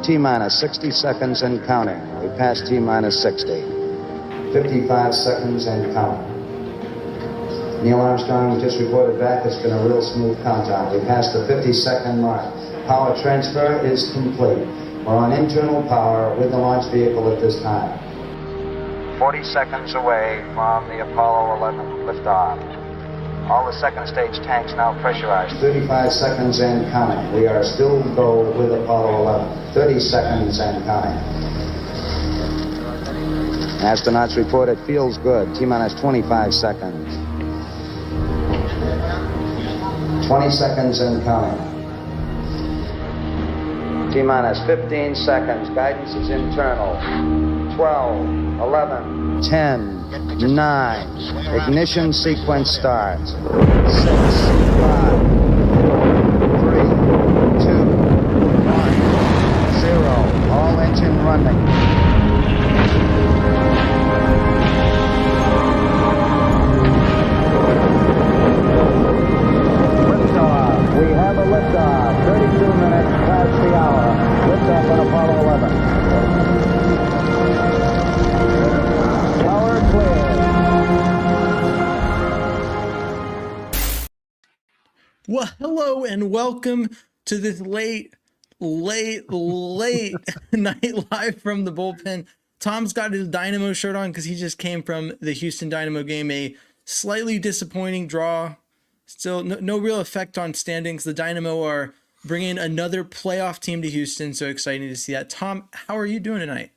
T-minus 60 seconds and counting. We passed T-minus 60. 55 seconds and counting. Neil Armstrong just reported back. It's been a real smooth countdown. We passed the 50-second mark. Power transfer is complete. We're on internal power with the launch vehicle at this time. 40 seconds away from the Apollo 11 liftoff. All the second stage tanks now pressurized. 35 seconds and counting. We are still go with Apollo 11. 30 seconds and counting. Astronauts report it feels good. T-minus 25 seconds. 20 seconds and counting. T-minus 15 seconds. Guidance is internal. 12, 11, 10, 9. Ignition sequence starts. 6, 5, 4, 3, 2, 1, 0. All engine running. Liftoff. We have a liftoff. 32 minutes past the hour. Liftoff on Apollo 11. Well, hello and welcome to this late night live from the bullpen. Tom's got his Dynamo shirt on because he just came from the Houston Dynamo game. A slightly disappointing draw. Still no real effect on standings. The Dynamo are bringing another playoff team to Houston. So exciting to see that. Tom, how are you doing tonight?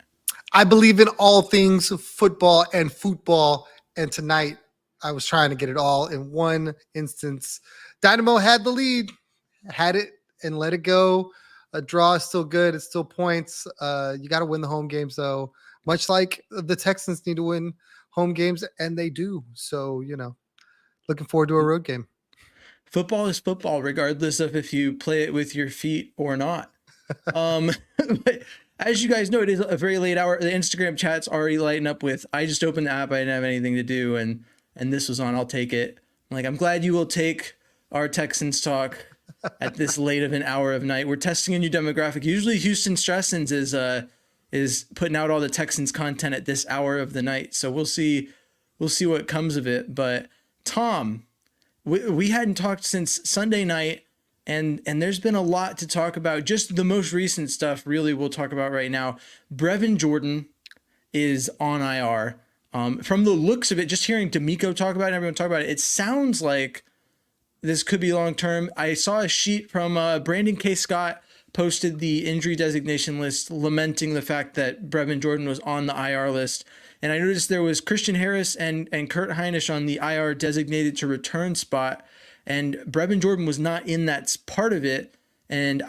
I believe in all things football and football. And tonight I was trying to get it all in one instance. Dynamo had the lead, had it and let it go. A draw is still good. It's still points. You got to win the home games, though, much like the Texans need to win home games, and they do. So, looking forward to a road game. Football is football, regardless of if you play it with your feet or not. But as you guys know, it is a very late hour. The Instagram chat's already lighting up with, I just opened the app. I didn't have anything to do, and this was on. I'll take it. I'm glad you will take our Texans talk at this late of an hour of night. We're testing a new demographic. Usually Houston Stressins is putting out all the Texans content at this hour of the night. So we'll see what comes of it. But Tom, we hadn't talked since Sunday night, and there's been a lot to talk about. Just the most recent stuff really we'll talk about right now. Brevin Jordan is on IR. From the looks of it, just hearing D'Amico talk about it, everyone talk about it, it sounds like this could be long-term. I saw a sheet from Brandon K. Scott posted the injury designation list, lamenting the fact that Brevin Jordan was on the IR list. And I noticed there was Christian Harris and Kurt Heinisch on the IR designated to return spot. And Brevin Jordan was not in that part of it. And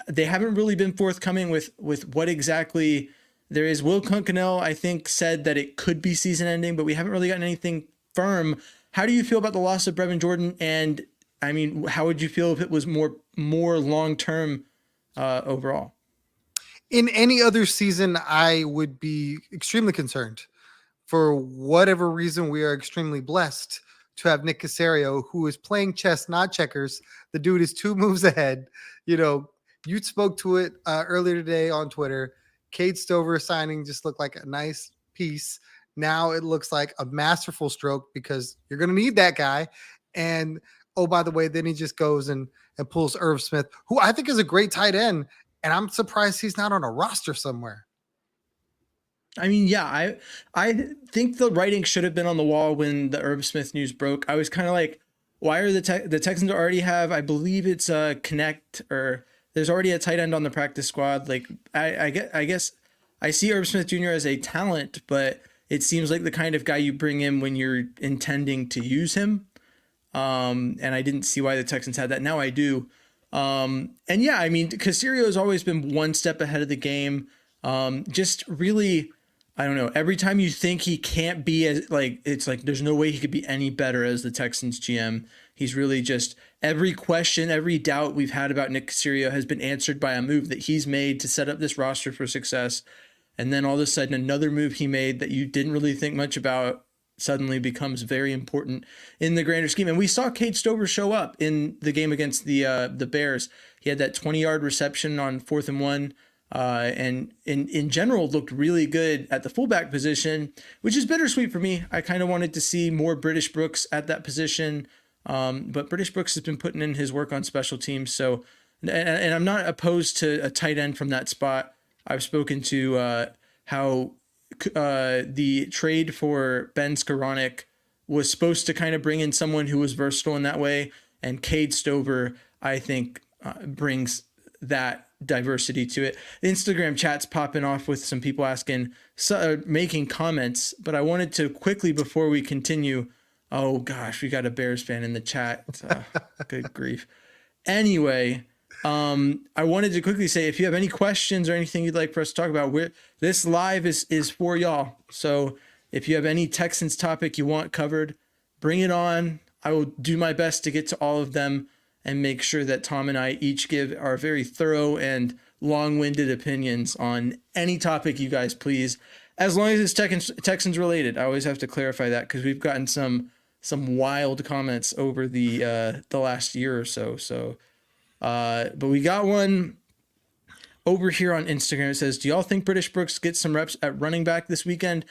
they haven't really been forthcoming with what exactly there is. Will Kunkenell, I think, said that it could be season ending, but we haven't really gotten anything firm. How do you feel about the loss of Brevin Jordan? And I mean, how would you feel if it was more long-term overall? In any other season, I would be extremely concerned. For whatever reason, we are extremely blessed to have Nick Caserio, who is playing chess, not checkers. The dude is 2 moves ahead. You spoke to it earlier today on Twitter. Cade Stover signing just looked like a nice piece. Now it looks like a masterful stroke because you're going to need that guy. And oh, by the way, then he just goes and pulls Irv Smith, who I think is a great tight end. And I'm surprised he's not on a roster somewhere. I mean, yeah, I think the writing should have been on the wall when the Irv Smith news broke. I was kind of like, why are the Texans already have, I believe it's Connect, or there's already a tight end on the practice squad. I guess I see Irv Smith Jr. as a talent, but it seems like the kind of guy you bring in when you're intending to use him. And I didn't see why the Texans had that. Now I do. And yeah, I mean, Caserio has always been one step ahead of the game. Just really, I don't know. Every time you think he can't be as it's like there's no way he could be any better as the Texans GM. He's really just every question, every doubt we've had about Nick Caserio has been answered by a move that he's made to set up this roster for success. And then all of a sudden, another move he made that you didn't really think much about suddenly becomes very important in the grander scheme. And we saw Cade Stover show up in the game against the Bears. He had that 20-yard reception on 4th and 1. and in general looked really good at the fullback position, which is bittersweet for me. I kind of wanted to see more British Brooks at that position, but British Brooks has been putting in his work on special teams. So, and I'm not opposed to a tight end from that spot. I've spoken to how the trade for Ben Skoranek was supposed to kind of bring in someone who was versatile in that way, and Cade Stover, I think, brings that diversity to it. The Instagram chat's popping off with some people asking, making comments, but I wanted to quickly, before we continue, oh gosh, we got a Bears fan in the chat. Good grief. Anyway, I wanted to quickly say, if you have any questions or anything you'd like for us to talk about, this live is for y'all. So if you have any Texans topic you want covered, bring it on. I will do my best to get to all of them and make sure that Tom and I each give our very thorough and long-winded opinions on any topic you guys please, as long as it's Texans related. I always have to clarify that because we've gotten some wild comments over the last year or so. But we got one over here on Instagram. It says, do y'all think British Brooks gets some reps at running back this weekend?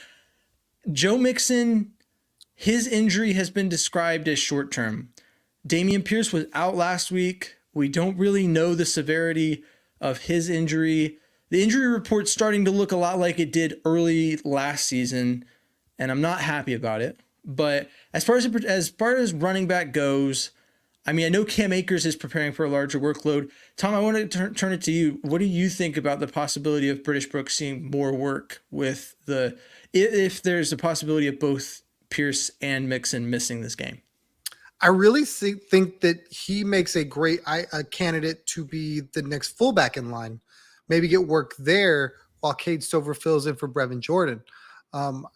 Joe Mixon, his injury has been described as short-term. Dameon Pierce was out last week. We don't really know the severity of his injury. The injury report's starting to look a lot like it did early last season, and I'm not happy about it. But as far as running back goes, I mean, I know Cam Akers is preparing for a larger workload. Tom, I want to turn it to you. What do you think about the possibility of British Brooks seeing more work with if there's a possibility of both Pierce and Mixon missing this game? I really think that he makes a great candidate to be the next fullback in line. Maybe get work there while Cade Stover fills in for Brevin Jordan.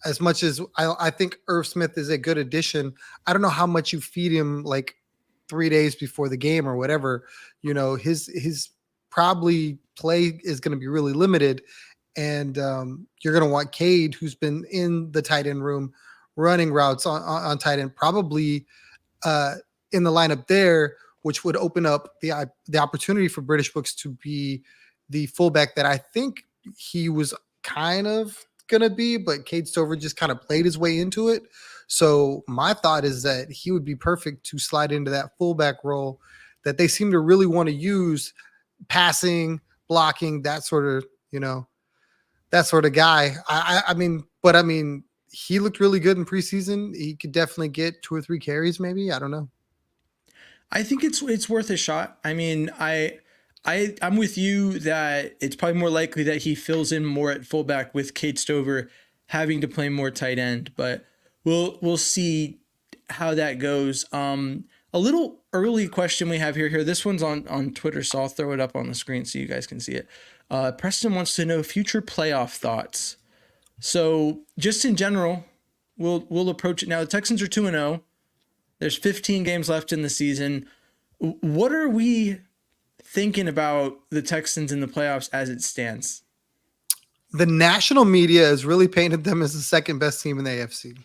As much as I think Irv Smith is a good addition, I don't know how much you feed him like 3 days before the game or whatever. You know, his probably play is going to be really limited, and you're going to want Cade, who's been in the tight end room running routes on tight end, probably in the lineup there, which would open up the opportunity for British Brooks to be the fullback that I think he was kind of going to be, but Cade Stover just kind of played his way into it. So my thought is that he would be perfect to slide into that fullback role that they seem to really want to use, passing, blocking, that sort of guy. I mean, he looked really good in preseason. He could definitely get 2 or 3 carries, maybe. I don't know. I think it's worth a shot. I mean, I'm with you that it's probably more likely that he fills in more at fullback with Cade Stover having to play more tight end, but we'll see how that goes. A little early question we have here. This one's on Twitter, so I'll throw it up on the screen so you guys can see it. Preston wants to know future playoff thoughts. So just in general, we'll approach it now. The Texans are 2-0. There's 15 games left in the season. What are we thinking about the Texans in the playoffs as it stands? The national media has really painted them as the second best team in the AFC.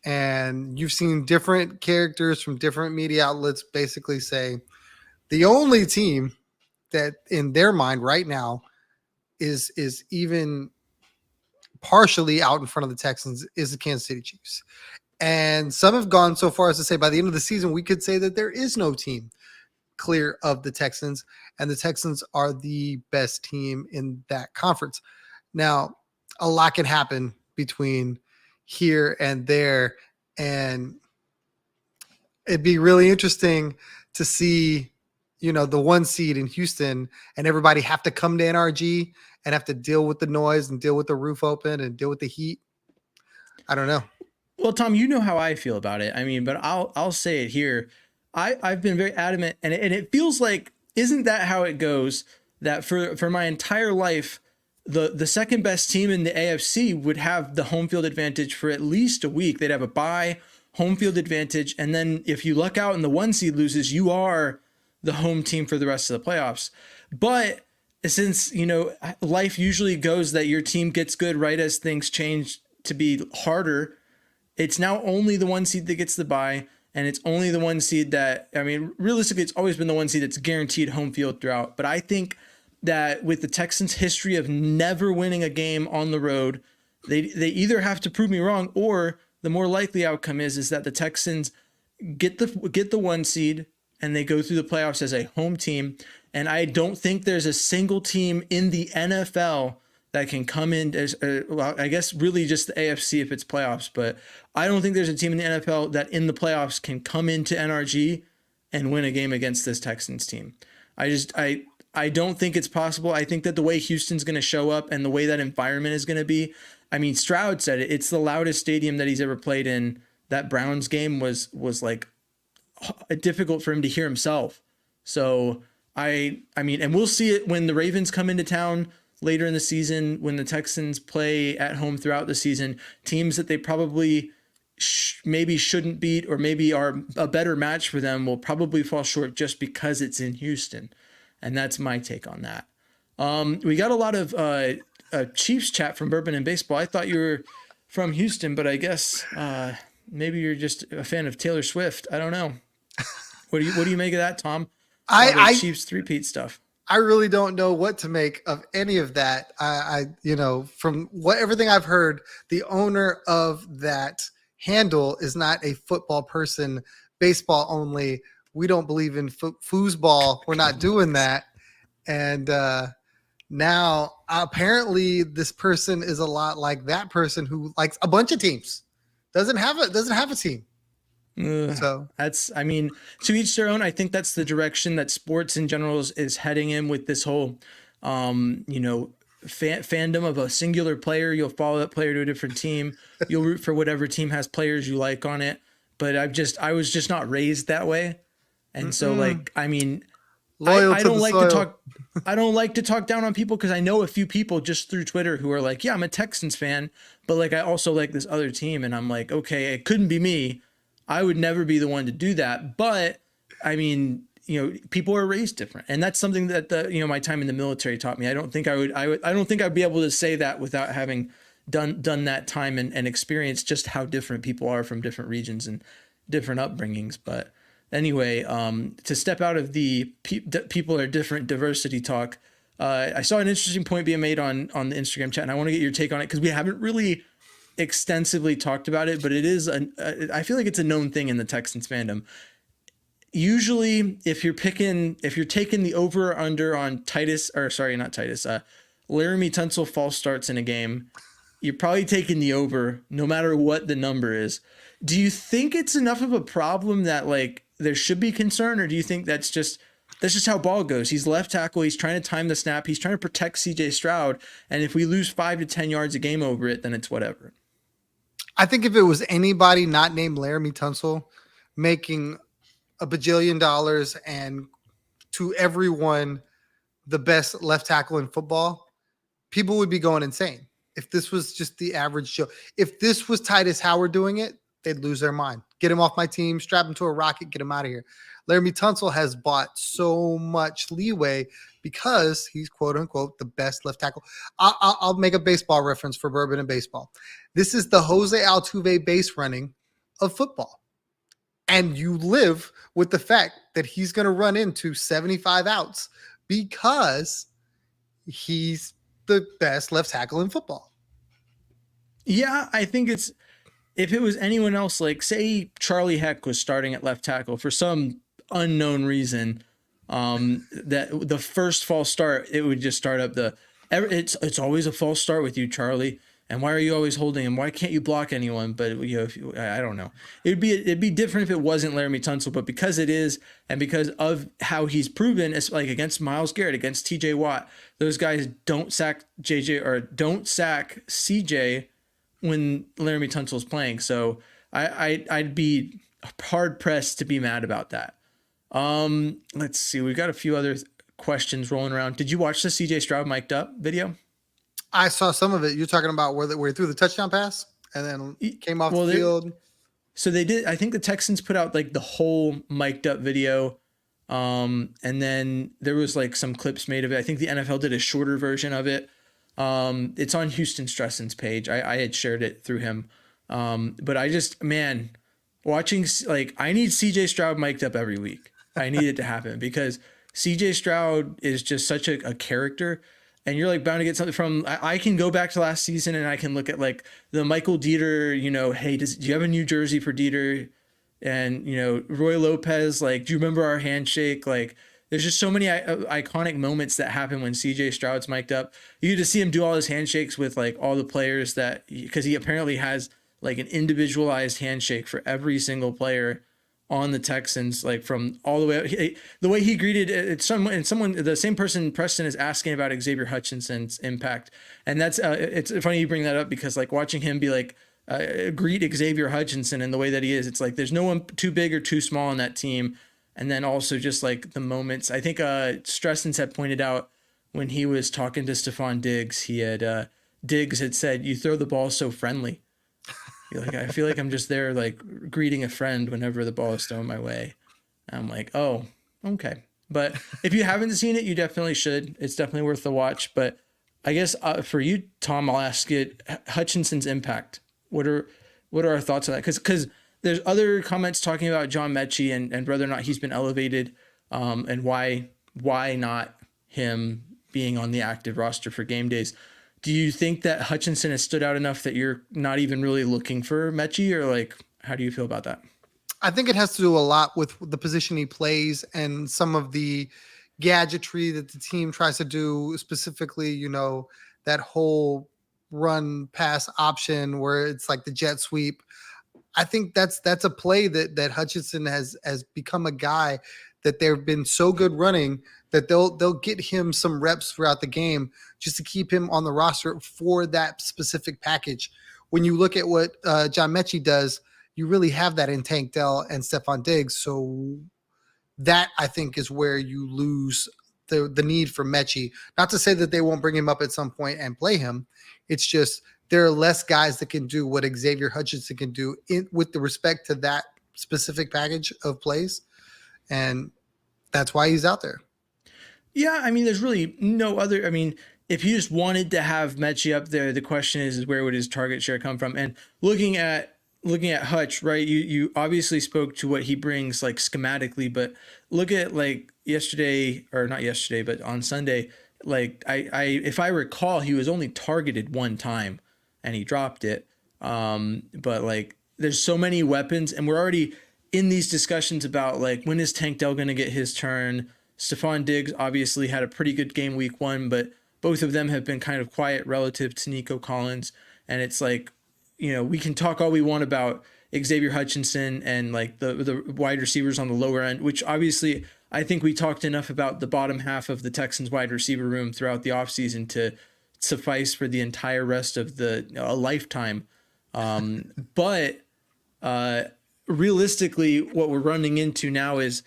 And you've seen different characters from different media outlets basically say the only team that in their mind right now is even partially out in front of the Texans is the Kansas City Chiefs. And some have gone so far as to say by the end of the season, we could say that there is no team clear of the Texans, and the Texans are the best team in that conference. Now, a lot can happen between here and there, and it'd be really interesting to see, the 1 seed in Houston and everybody have to come to NRG and have to deal with the noise and deal with the roof open and deal with the heat. I don't know. Well, Tom, you know how I feel about it. I mean, but I'll say it here. I've been very adamant, and it feels like, isn't that how it goes? That for my entire life, the second best team in the AFC would have the home field advantage for at least a week. They'd have a bye, home field advantage, and then if you luck out and the 1 seed loses, you are the home team for the rest of the playoffs. But since life usually goes that your team gets good right as things change to be harder, it's now only the 1 seed that gets the bye, and it's only the 1 seed that, I mean, realistically, it's always been the 1 seed that's guaranteed home field throughout. But I think that with the Texans' history of never winning a game on the road, they either have to prove me wrong, or the more likely outcome is that the Texans get the 1 seed and they go through the playoffs as a home team. And I don't think there's a single team in the NFL that can come in as well, I guess really just the AFC if it's playoffs, but I don't think there's a team in the NFL that in the playoffs can come into NRG and win a game against this Texans team. I don't think it's possible. I think that the way Houston's going to show up and the way that environment is going to be, I mean, Stroud said it, it's the loudest stadium that he's ever played in. That Browns game was like difficult for him to hear himself. So I mean, and we'll see it when the Ravens come into town later in the season, when the Texans play at home throughout the season, teams that they probably maybe shouldn't beat or maybe are a better match for them will probably fall short just because it's in Houston. And that's my take on that. We got a lot of Chiefs chat from Bourbon and Baseball. I thought you were from Houston, but I guess maybe you're just a fan of Taylor Swift. I don't know. What do you make of that, Tom? I Chiefs three-peat stuff. I really don't know what to make of any of that. From everything I've heard, the owner of that handle is not a football person, baseball only. We don't believe in foosball. We're not doing that. And now apparently this person is a lot like that person who likes a bunch of teams. Doesn't have a team. So that's, I mean, to each their own. I think that's the direction that sports in general is heading in with this whole, fandom of a singular player. You'll follow that player to a different team. You'll root for whatever team has players you like on it. But I was just not raised that way. And so like, I mean, I don't like to talk. I don't like to talk down on people because I know a few people just through Twitter who are like, yeah, I'm a Texans fan, but like, I also like this other team. And I'm like, okay, it couldn't be me. I would never be the one to do that. But I mean, people are raised different. And that's something that my time in the military taught me. I don't think I'd be able to say that without having done that time and experienced just how different people are from different regions and different upbringings. But anyway, to step out of the people are different diversity talk, I saw an interesting point being made on the Instagram chat, and I want to get your take on it because we haven't really extensively talked about it, but it is I feel like it's a known thing in the Texans fandom. Usually if you're taking the over or under on Laramie Tunsil false starts in a game, you're probably taking the over no matter what the number is. Do you think it's enough of a problem that like there should be concern, or do you think that's just how ball goes? He's left tackle. He's trying to time the snap. He's trying to protect CJ Stroud. And if we lose 5 to 10 yards a game over it, then it's whatever. I think if it was anybody not named Laramie Tunsil making $1 bajillion and to everyone the best left tackle in football, people would be going insane. If this was just the average Joe, if this was Titus Howard doing it, they'd lose their mind. Get him off my team, strap him to a rocket, get him out of here. Laramie Tunsil has bought so much leeway because he's quote unquote the best left tackle. I'll make a baseball reference for Bourbon and Baseball. This is the Jose Altuve base running of football. And you live with the fact that he's going to run into 75 outs because he's the best left tackle in football. Yeah, I think if it was anyone else, like say Charlie Heck was starting at left tackle for some unknown reason, that the first false start, it would just start up it's always a false start with you, Charlie. And why are you always holding him? Why can't you block anyone? But I don't know. It'd be different if it wasn't Laramie Tunsil, but because it is, and because of how he's proven, it's like against Myles Garrett, against TJ Watt, those guys don't sack JJ or don't sack CJ when Laramie Tunsil's playing. So I'd be hard pressed to be mad about that. Let's see. We've got a few other questions rolling around. Did you watch the CJ Stroud mic'd up video? I saw some of it. You're talking about where he threw the touchdown pass and then came off the field. So they did. I think the Texans put out like the whole mic'd up video. And then there was like some clips made of it. I think the NFL did a shorter version of it. It's on Houston Stressen's page. I had shared it through him. But I just, watching, like, I need CJ Stroud mic'd up every week. I need it to happen because CJ Stroud is just such a character, and you're like bound to get something from. I can go back to last season and I can look at like the Michael Dieter, hey, do you have a new jersey for Dieter? And Roy Lopez, like, do you remember our handshake? Like, there's just so many iconic moments that happen when CJ Stroud's mic'd up. You get to see him do all his handshakes with like all the players because he apparently has like an individualized handshake for every single player on the Texans, like from all the way the way he greeted someone, the same person Preston is asking about Xavier Hutchinson's impact. And that's it's funny you bring that up, because like watching him be like, greet Xavier Hutchinson and the way that he is, it's like there's no one too big or too small on that team. And then also just like the moments, I think Stressens had pointed out when he was talking to Stephon Diggs, Diggs had said, "You throw the ball so friendly." Like, I feel like I'm just there like greeting a friend whenever the ball is thrown my way. And I'm like, oh, okay. But if you haven't seen it, you definitely should. It's definitely worth the watch. But I guess for you, Tom, I'll ask you Hutchinson's impact. What are our thoughts on that? Because there's other comments talking about John Mechie and whether or not he's been elevated, and why not him being on the active roster for game days. Do you think that Hutchinson has stood out enough that you're not even really looking for Mechie, or like, how do you feel about that? I think it has to do a lot with the position he plays and some of the gadgetry that the team tries to do, specifically, that whole run pass option where it's like the jet sweep. I think that's a play that Hutchinson has become a guy that they've been so good running that they'll get him some reps throughout the game just to keep him on the roster for that specific package. When you look at what John Mechie does, you really have that in Tank Dell and Stephon Diggs. So that, I think, is where you lose the need for Mechie. Not to say that they won't bring him up at some point and play him. It's just there are less guys that can do what Xavier Hutchinson can do with the respect to that specific package of plays. And that's why he's out there. Yeah, I mean, there's really no other. I mean, if you just wanted to have Mechie up there, the question is where would his target share come from? And looking at Hutch, right? You obviously spoke to what he brings like schematically, but look at like not yesterday, but on Sunday, like I if I recall, he was only targeted one time and he dropped it. But like there's so many weapons, and we're already in these discussions about like when is Tank Dell going to get his turn. Stephon Diggs obviously had a pretty good game week 1, but both of them have been kind of quiet relative to Nico Collins. And it's like, we can talk all we want about Xavier Hutchinson and like the wide receivers on the lower end, which obviously I think we talked enough about the bottom half of the Texans wide receiver room throughout the offseason to suffice for the entire rest of a lifetime. But realistically, what we're running into now is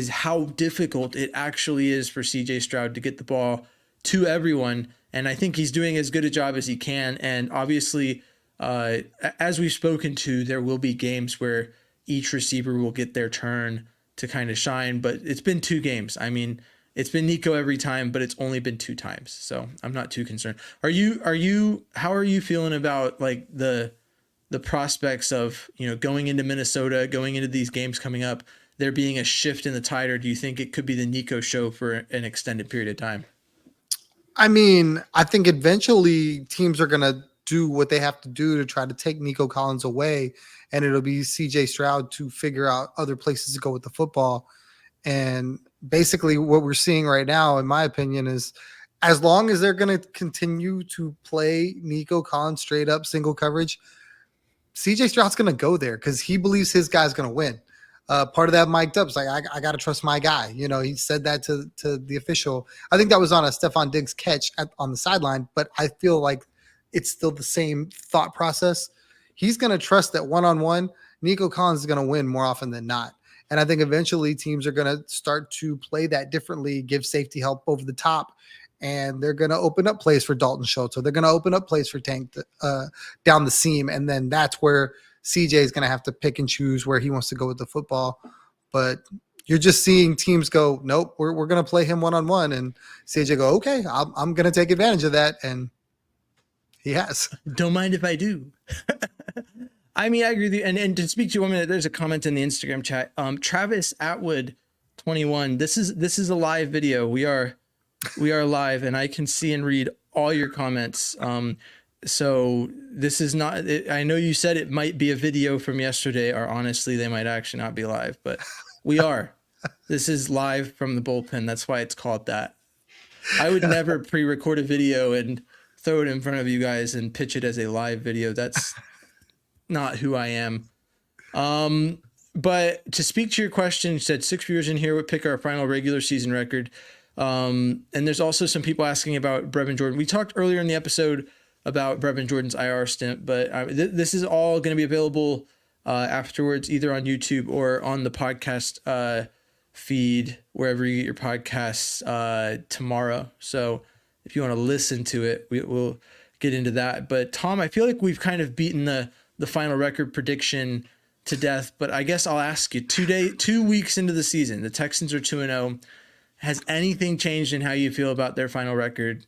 how difficult it actually is for CJ Stroud to get the ball to everyone. And I think he's doing as good a job as he can. And obviously, as we've spoken to, there will be games where each receiver will get their turn to kind of shine, but it's been 2 games. I mean, it's been Nico every time, but it's only been 2 times. So I'm not too concerned. How are you feeling about like the prospects of, going into Minnesota, going into these games coming up, there being a shift in the tide, or do you think it could be the Nico show for an extended period of time? I mean, I think eventually teams are going to do what they have to do to try to take Nico Collins away, and it'll be CJ Stroud to figure out other places to go with the football. And basically what we're seeing right now, in my opinion, is as long as they're going to continue to play Nico Collins straight up single coverage, CJ Stroud's going to go there because he believes his guy's going to win. Part of that mic'd up is like, I got to trust my guy. He said that to the official. I think that was on a Stephon Diggs catch on the sideline, but I feel like it's still the same thought process. He's going to trust that one-on-one, Nico Collins is going to win more often than not. And I think eventually teams are going to start to play that differently, give safety help over the top, and they're going to open up plays for Dalton Schultz. They're going to open up plays for Tank down the seam, and then that's where CJ is going to have to pick and choose where he wants to go with the football. But you're just seeing teams go, nope, we're going to play him one-on-one, and CJ go, okay, I'm going to take advantage of that, and he has. Don't mind if I do. I mean, I agree with you. And to speak to you 1 minute, there's a comment in the Instagram chat. Travis Atwood 21. This is a live video. We are live, and I can see and read all your comments. So this is not, I know you said it might be a video from yesterday, or honestly, they might actually not be live, but we are. This is live from the bullpen. That's why it's called that. I would never pre-record a video and throw it in front of you guys and pitch it as a live video. That's not who I am. But to speak to your question, you said 6 viewers in here would pick our final regular season record. And there's also some people asking about Brevin Jordan. We talked earlier in the episode about Brevin Jordan's IR stint, but this is all going to be available afterwards, either on YouTube or on the podcast feed, wherever you get your podcasts tomorrow. So if you want to listen to it, we'll get into that. But Tom, I feel like we've kind of beaten the final record prediction to death, but I guess I'll ask you, 2 weeks into the season, the Texans are 2-0. Has anything changed in how you feel about their final record?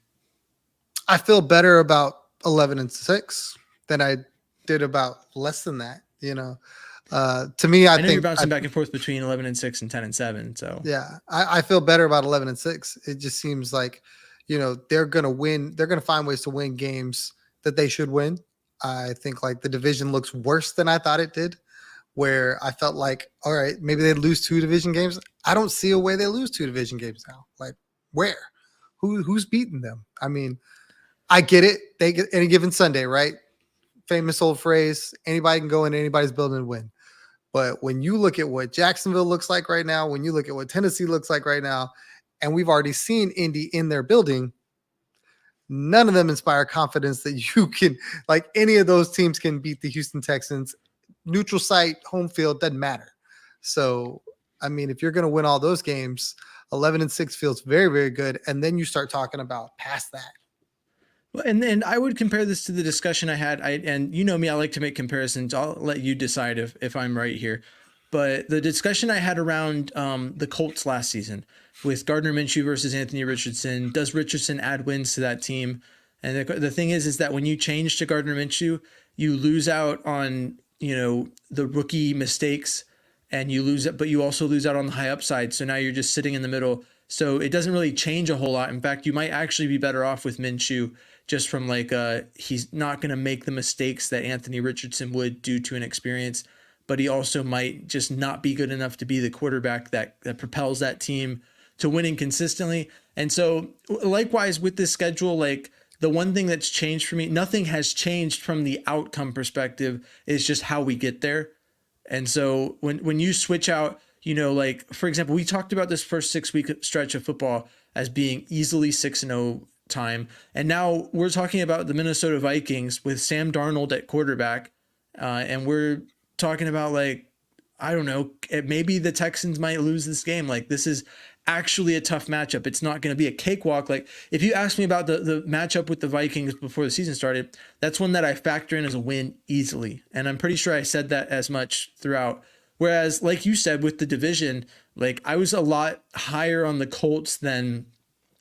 I feel better about 11-6 than I did about less than that. To me, I know think you're bouncing back and forth between 11-6 and 10-7. So yeah, I feel better about 11-6. It just seems like, they're going to win. They're going to find ways to win games that they should win. I think like the division looks worse than I thought it did, where I felt like, all right, maybe they'd lose 2 division games. I don't see a way they lose 2 division games now. Like where? Who's beating them? I mean, I get it. They get any given Sunday, right? Famous old phrase, anybody can go in anybody's building and win. But when you look at what Jacksonville looks like right now, when you look at what Tennessee looks like right now, and we've already seen Indy in their building, none of them inspire confidence that you can, like any of those teams can beat the Houston Texans. Neutral site, home field, doesn't matter. So, I mean, if you're going to win all those games, 11-6 feels very, very good. And then you start talking about past that. And I would compare this to the discussion I had. And you know me, I like to make comparisons. I'll let you decide if I'm right here. But the discussion I had around the Colts last season with Gardner Minshew versus Anthony Richardson, does Richardson add wins to that team? And the thing is that when you change to Gardner Minshew, you lose out on, the rookie mistakes, and you lose it, but you also lose out on the high upside. So now you're just sitting in the middle. So it doesn't really change a whole lot. In fact, you might actually be better off with Minshew, just from like he's not going to make the mistakes that Anthony Richardson would due to an experience, but he also might just not be good enough to be the quarterback that propels that team to winning consistently. And so likewise with this schedule, like the one thing that's changed for me, nothing has changed from the outcome perspective, is just how we get there. And so when you switch out, like for example, we talked about this first 6-week stretch of football as being easily 6-0 time. And now we're talking about the Minnesota Vikings with Sam Darnold at quarterback. And we're talking about like, I don't know, maybe the Texans might lose this game. Like this is actually a tough matchup. It's not going to be a cakewalk. Like if you asked me about the matchup with the Vikings before the season started, that's one that I factor in as a win easily. And I'm pretty sure I said that as much throughout. Whereas like you said with the division, like I was a lot higher on the Colts than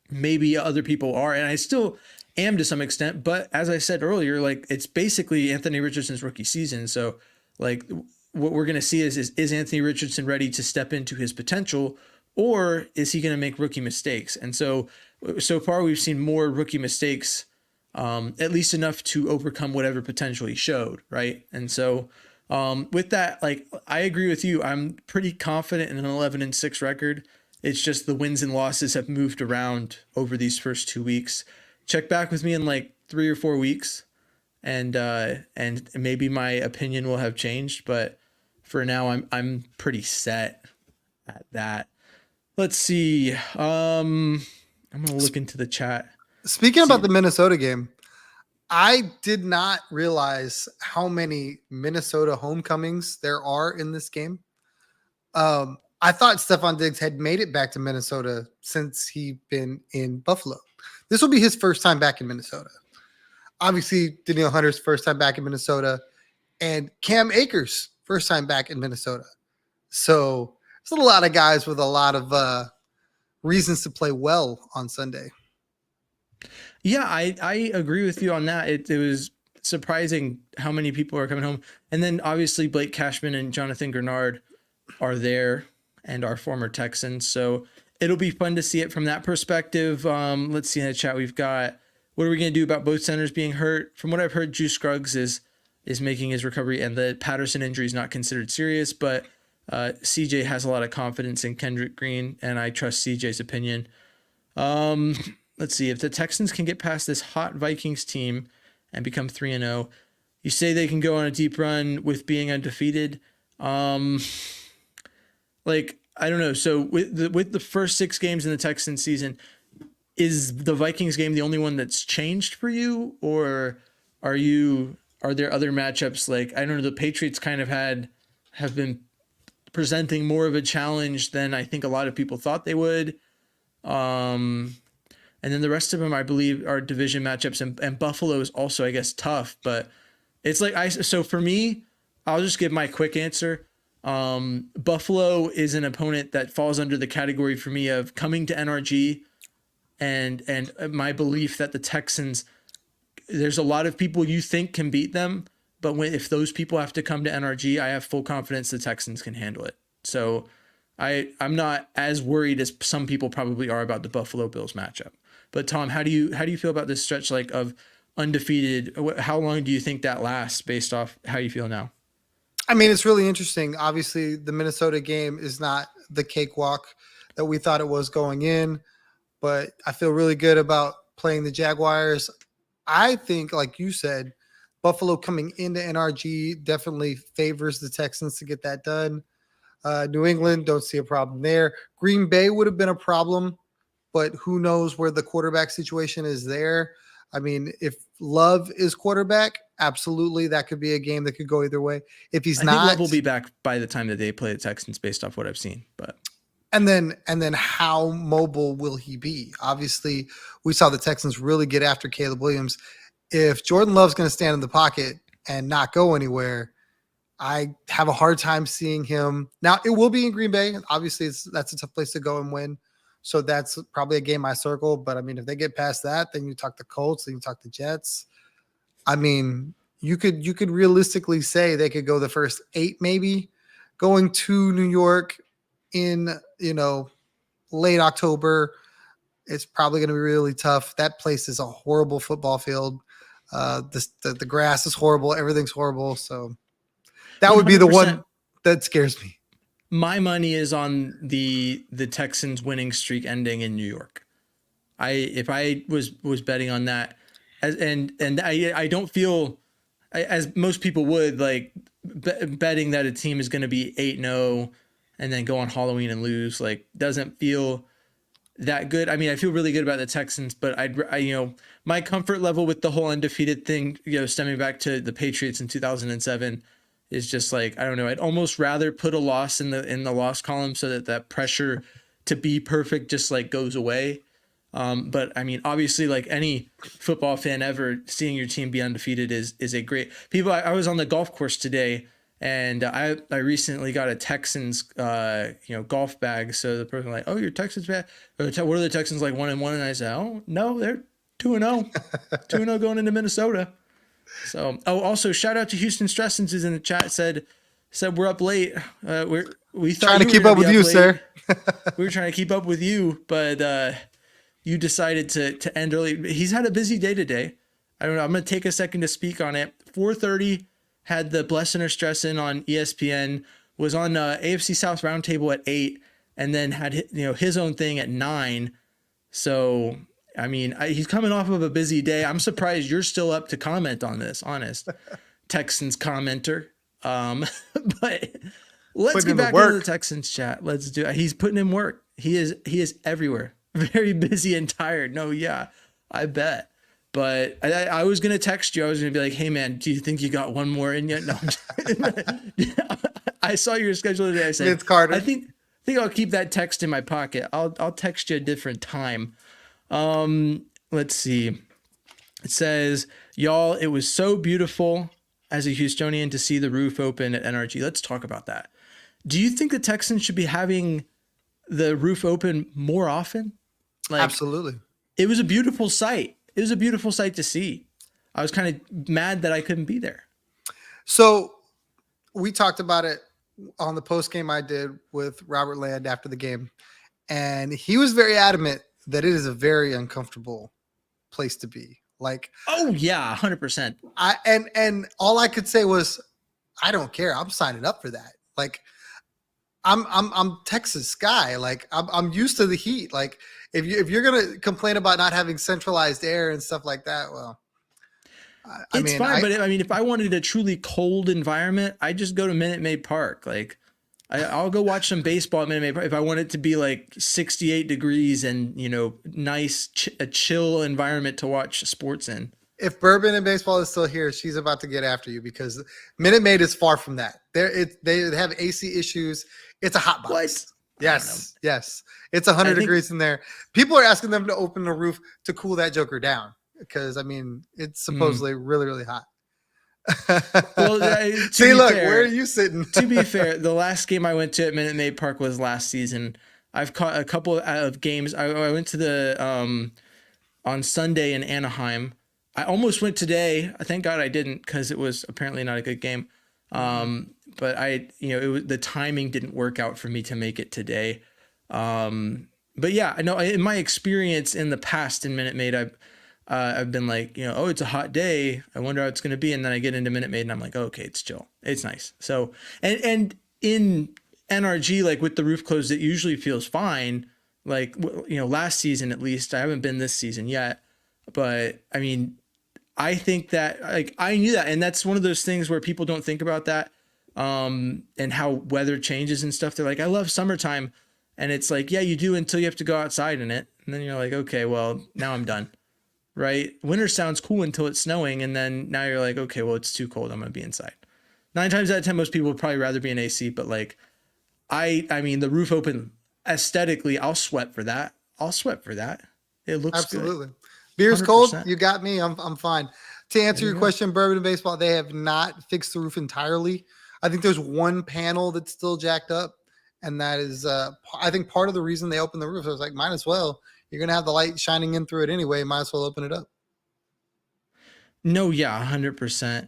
maybe other people are. And I still am to some extent, but as I said earlier, like it's basically Anthony Richardson's rookie season. So like what we're going to see is Anthony Richardson ready to step into his potential, or is he going to make rookie mistakes? And so far we've seen more rookie mistakes, at least enough to overcome whatever potential he showed. Right. And so with that, like, I agree with you. I'm pretty confident in an 11-6 record. It's just the wins and losses have moved around over these first 2 weeks. Check back with me in like 3 or 4 weeks, and maybe my opinion will have changed. But for now, I'm pretty set at that. Let's see. I'm gonna look into the chat. Speaking about the Minnesota game, I did not realize how many Minnesota homecomings there are in this game. I thought Stephon Diggs had made it back to Minnesota since he'd been in Buffalo. This will be his first time back in Minnesota. Obviously, Danielle Hunter's first time back in Minnesota, and Cam Akers' first time back in Minnesota. So there's a lot of guys with a lot of reasons to play well on Sunday. Yeah, I agree with you on that. It was surprising how many people are coming home. And then obviously Blake Cashman and Jonathan Grenard are there. and our former Texans. So it'll be fun to see it from that perspective. Let's see in the chat. We've got, what are we going to do about both centers being hurt? From what I've heard, Juice Scruggs is making his recovery, and the Patterson injury is not considered serious, but CJ has a lot of confidence in Kendrick Green, and I trust CJ's opinion. Let's see, if the Texans can get past this hot Vikings team and become 3-0, you say they can go on a deep run with being undefeated. Like, I don't know. So with the first 6 games in the Texans season, is the Vikings game the only one that's changed for you, or are there other matchups? Like, I don't know, the Patriots kind of have been presenting more of a challenge than I think a lot of people thought they would. And then the rest of them, I believe, are division matchups, and Buffalo is also, I guess, tough, but it's like, so for me, I'll just give my quick answer. Buffalo is an opponent that falls under the category for me of coming to NRG, and my belief that the Texans, there's a lot of people you think can beat them, but if those people have to come to NRG, I have full confidence the Texans can handle it. So I'm not as worried as some people probably are about the Buffalo Bills matchup. But Tom, how do you feel about this stretch like of undefeated? How long do you think that lasts based off how you feel now? I mean, it's really interesting. Obviously, the Minnesota game is not the cakewalk that we thought it was going in, but I feel really good about playing the Jaguars. I think, like you said, Buffalo coming into NRG definitely favors the Texans to get that done. New England, don't see a problem there. Green Bay would have been a problem, but who knows where the quarterback situation is there. I mean, if Love is quarterback, absolutely, that could be a game that could go either way. If he's I not, think Love will be back by the time that they play the Texans, based off what I've seen. But and then how mobile will he be? Obviously, we saw the Texans really get after Caleb Williams. If Jordan Love's going to stand in the pocket and not go anywhere, I have a hard time seeing him. Now, it will be in Green Bay. Obviously, that's a tough place to go and win. So that's probably a game I circle. But I mean, if they get past that, then you talk the Colts, then you talk the Jets. I mean, you could realistically say they could go the first 8, maybe going to New York in, late October. It's probably going to be really tough. That place is a horrible football field. The grass is horrible. Everything's horrible. So that would be the 100%. one that scares me. My money is on the Texans winning streak ending in New York. If I was betting on that, I don't feel, as most people would, like betting that a team is going to be 8-0 and then go on Halloween and lose, like, doesn't feel that good. I mean, I feel really good about the Texans, but my comfort level with the whole undefeated thing, stemming back to the Patriots in 2007, is just like, I don't know. I'd almost rather put a loss in the loss column so that pressure to be perfect just like goes away. But I mean, obviously, like any football fan ever, seeing your team be undefeated is a great. I was on the golf course today, and I recently got a Texans golf bag. So the person was like, "Oh, your Texans bag? What are the Texans like 1-1?" And I said, "Oh no, they're 2-0, 2-0 going into Minnesota." So, also shout out to Houston Stressens, who's in the chat, said we're up late. We thought trying to keep up with you, sir. We were trying to keep up with you, but you decided to end early. He's had a busy day today. I don't know. I'm going to take a second to speak on it. 4:30 had the Blessin' or Stressin' on ESPN, was on AFC South Roundtable at 8, and then had his own thing at 9. So I mean, he's coming off of a busy day. I'm surprised you're still up to comment on this, honest. Texans commenter. But let's get back into the Texans chat. Let's do it. He's putting in work. He is everywhere. Very busy and tired. No, yeah, I bet. But I was going to text you. I was going to be like, hey, man, do you think you got one more in yet? No. I saw your schedule today. I said, it's Carter. I think I'll keep that text in my pocket. I'll text you a different time. Let's see. It says, y'all, it was so beautiful as a Houstonian to see the roof open at NRG. Let's talk about that. Do you think the Texans should be having the roof open more often? Absolutely. It was a beautiful sight. It was a beautiful sight to see. I was kind of mad that I couldn't be there. So we talked about it on the post game I did with Robert Land after the game, and he was very adamant that it is a very uncomfortable place to be. Like, Oh yeah, 100%. and all I could say was, I don't care. I'm signing up for that. Like, I'm Texas guy. Like, I'm used to the heat. Like, if you're gonna complain about not having centralized air and stuff like that, well, It's fine, but I mean, if I wanted a truly cold environment, I just go to Minute Maid Park. Like, I'll go watch some baseball at Minute Maid Park if I want it to be like 68 degrees and nice, a chill environment to watch sports in. If Bourbon and Baseball is still here, she's about to get after you because Minute Maid is far from that. They have AC issues. It's a hot box. What? Yes, yes. It's 100 degrees in there. People are asking them to open the roof to cool that joker down because, I mean, it's supposedly really, really hot. Well, see, look, where are you sitting? To be fair, the last game I went to at Minute Maid Park was last season. I've caught a couple of games. I went to the on Sunday in Anaheim. I almost went today. Thank God I didn't because it was apparently not a good game. But the timing didn't work out for me to make it today. But yeah, I know in my experience in the past in Minute Maid, I've been like, oh, it's a hot day. I wonder how it's going to be. And then I get into Minute Maid and I'm like, oh, okay, it's chill. It's nice. So, and in NRG, like with the roof closed, it usually feels fine. Like, last season, at least. I haven't been this season yet, but I mean, I think that like I knew that. And that's one of those things where people don't think about that. And how weather changes and stuff. They're like, I love summertime. And it's like, yeah, you do until you have to go outside in it. And then you're like, okay, well, now I'm done. Right? Winter sounds cool until it's snowing. And then now you're like, okay, well, it's too cold. I'm going to be inside. 9 times out of 10, most people would probably rather be in AC. But like, I mean, the roof open aesthetically, I'll sweat for that. It looks absolutely good. Beer's 100%. cold. You got me. I'm fine. To answer your question, Bourbon and Baseball, they have not fixed the roof entirely. I think there's one panel that's still jacked up. And that is, I think, part of the reason they opened the roof. I was like, might as well. You're going to have the light shining in through it anyway. Might as well open it up. No, yeah, 100%.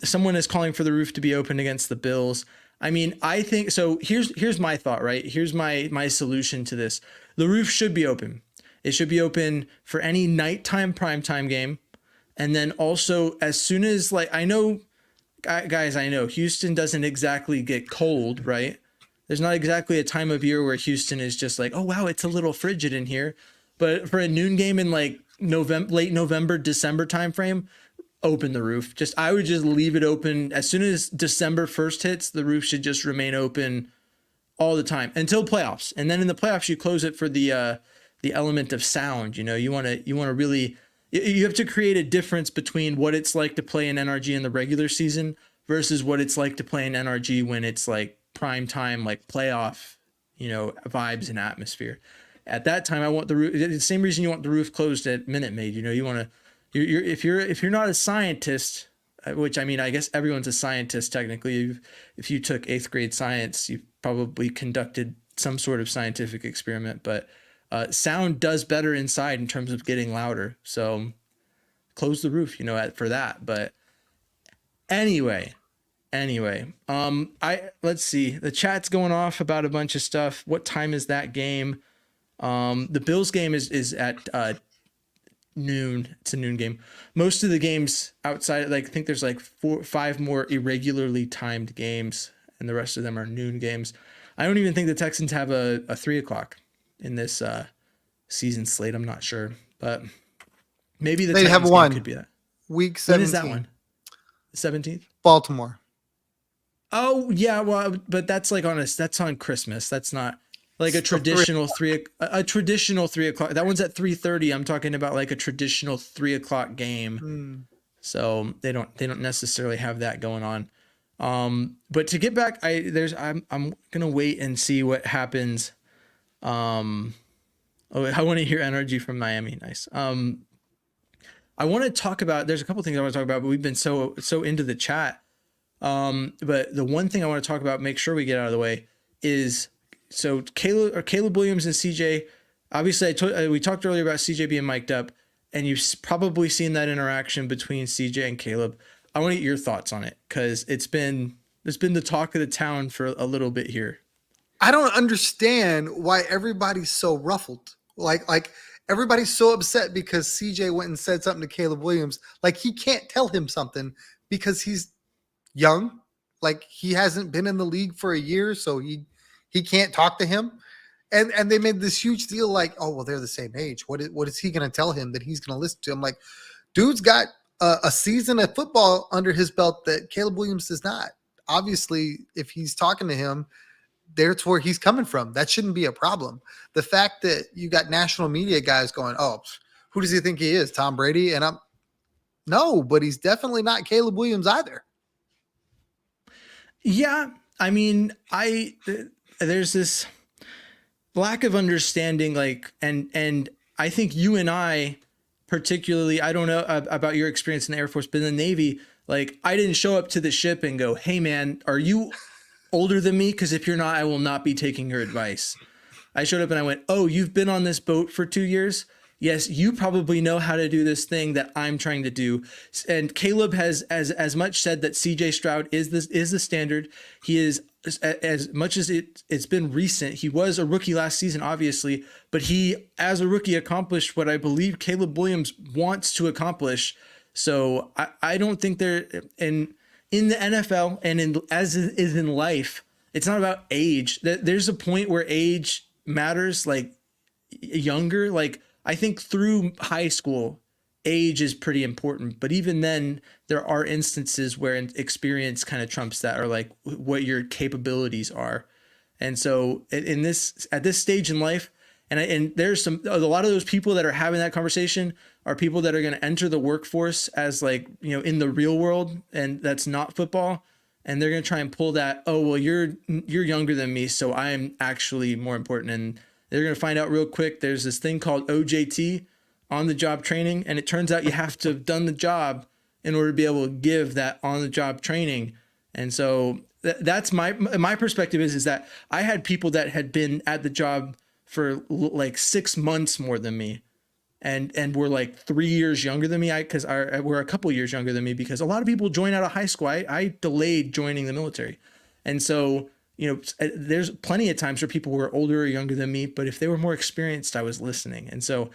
Someone is calling for the roof to be open against the Bills. I mean, I think so. Here's my thought, right? Here's my solution to this. The roof should be open. It should be open for any nighttime primetime game. And then also as soon as I know Houston doesn't exactly get cold, right? There's not exactly a time of year where Houston is just like, oh, wow, it's a little frigid in here. But for a noon game in like late November, December timeframe, open the roof. I would just leave it open. As soon as December 1st hits, the roof should just remain open all the time until playoffs. And then in the playoffs, you close it for the element of sound. You want to really, you have to create a difference between what it's like to play in NRG in the regular season versus what it's like to play in NRG when it's like prime time, like playoff, vibes and atmosphere. At that time, I want the roof. The same reason you want the roof closed at Minute Maid. You want to. If you're not a scientist, which I mean, I guess everyone's a scientist technically. If you took 8th grade science, you probably conducted some sort of scientific experiment. But sound does better inside in terms of getting louder. So close the roof, for that. But anyway, let's see. The chat's going off about a bunch of stuff. What time is that game? The Bills game is at noon. It's a noon game. Most of the games outside, I think there's 5 more irregularly timed games, and the rest of them are noon games. I don't even think the Texans have a 3:00 in this season slate. I'm not sure, but maybe the they Texans have one game could be that. week 17. When is that one? The 17th. Baltimore. Oh yeah, well, but that's that's on Christmas. That's not like a traditional 3:00. That one's at 3:30. I'm talking about like a traditional 3:00 game. So they don't necessarily have that going on. But to get back, I'm gonna wait and see what happens. I want to hear energy from Miami. Nice. I want to talk about. There's a couple things I want to talk about, but we've been so into the chat. But the one thing I want to talk about, make sure we get out of the way, is so Caleb Williams and CJ. Obviously, we talked earlier about CJ being mic'd up, and you've probably seen that interaction between CJ and Caleb. I want to get your thoughts on it because it's been That's been the talk of the town for a little bit here. I don't understand why everybody's so ruffled. Like everybody's so upset because CJ went and said something to Caleb Williams. Like he can't tell him something because he's young. Like he hasn't been in the league for a year, so he can't talk to him. And they made this huge deal like, oh well, they're the same age. What is he going to tell him that he's going to listen to him? Like, dude's got a season of football under his belt that Caleb Williams does not. Obviously, if he's talking to him, that's where he's coming from. That shouldn't be a problem. The fact that you got national media guys going, oh, who does he think he is? Tom Brady? And no, but he's definitely not Caleb Williams either. Yeah. I mean, there's this lack of understanding, like, and I think you and I, particularly, I don't know about your experience in the Air Force, but in the Navy, like, I didn't show up to the ship and go, hey man, are you older than me? Because if you're not, I will not be taking your advice. I showed up and I went, oh, you've been on this boat for 2 years? Yes, you probably know how to do this thing that I'm trying to do. And Caleb has as much said that CJ Stroud is the standard. He is, as much as it's been recent. He was a rookie last season, obviously, but he, as a rookie, accomplished what I believe Caleb Williams wants to accomplish. So I don't think they're in the NFL and as is in life, it's not about age. There's a point where age matters, like younger, like I think through high school, age is pretty important. But even then, there are instances where experience kind of trumps that, or like what your capabilities are. And so at this stage in life, and there's a lot of those people that are having that conversation are people that are going to enter the workforce as like, in the real world, and that's not football. And they're going to try and pull that, oh, well, you're younger than me, so I'm actually more important. And they're going to find out real quick there's this thing called OJT, on the job training, and it turns out you have to have done the job in order to be able to give that on the job training. And so that's my perspective is that I had people that had been at the job for like 6 months more than me, and were like 3 years younger than me. Because we're a couple years younger than me, because a lot of people join out of high school. I delayed joining the military, and so there's plenty of times where people were older or younger than me, but if they were more experienced, I was listening. And so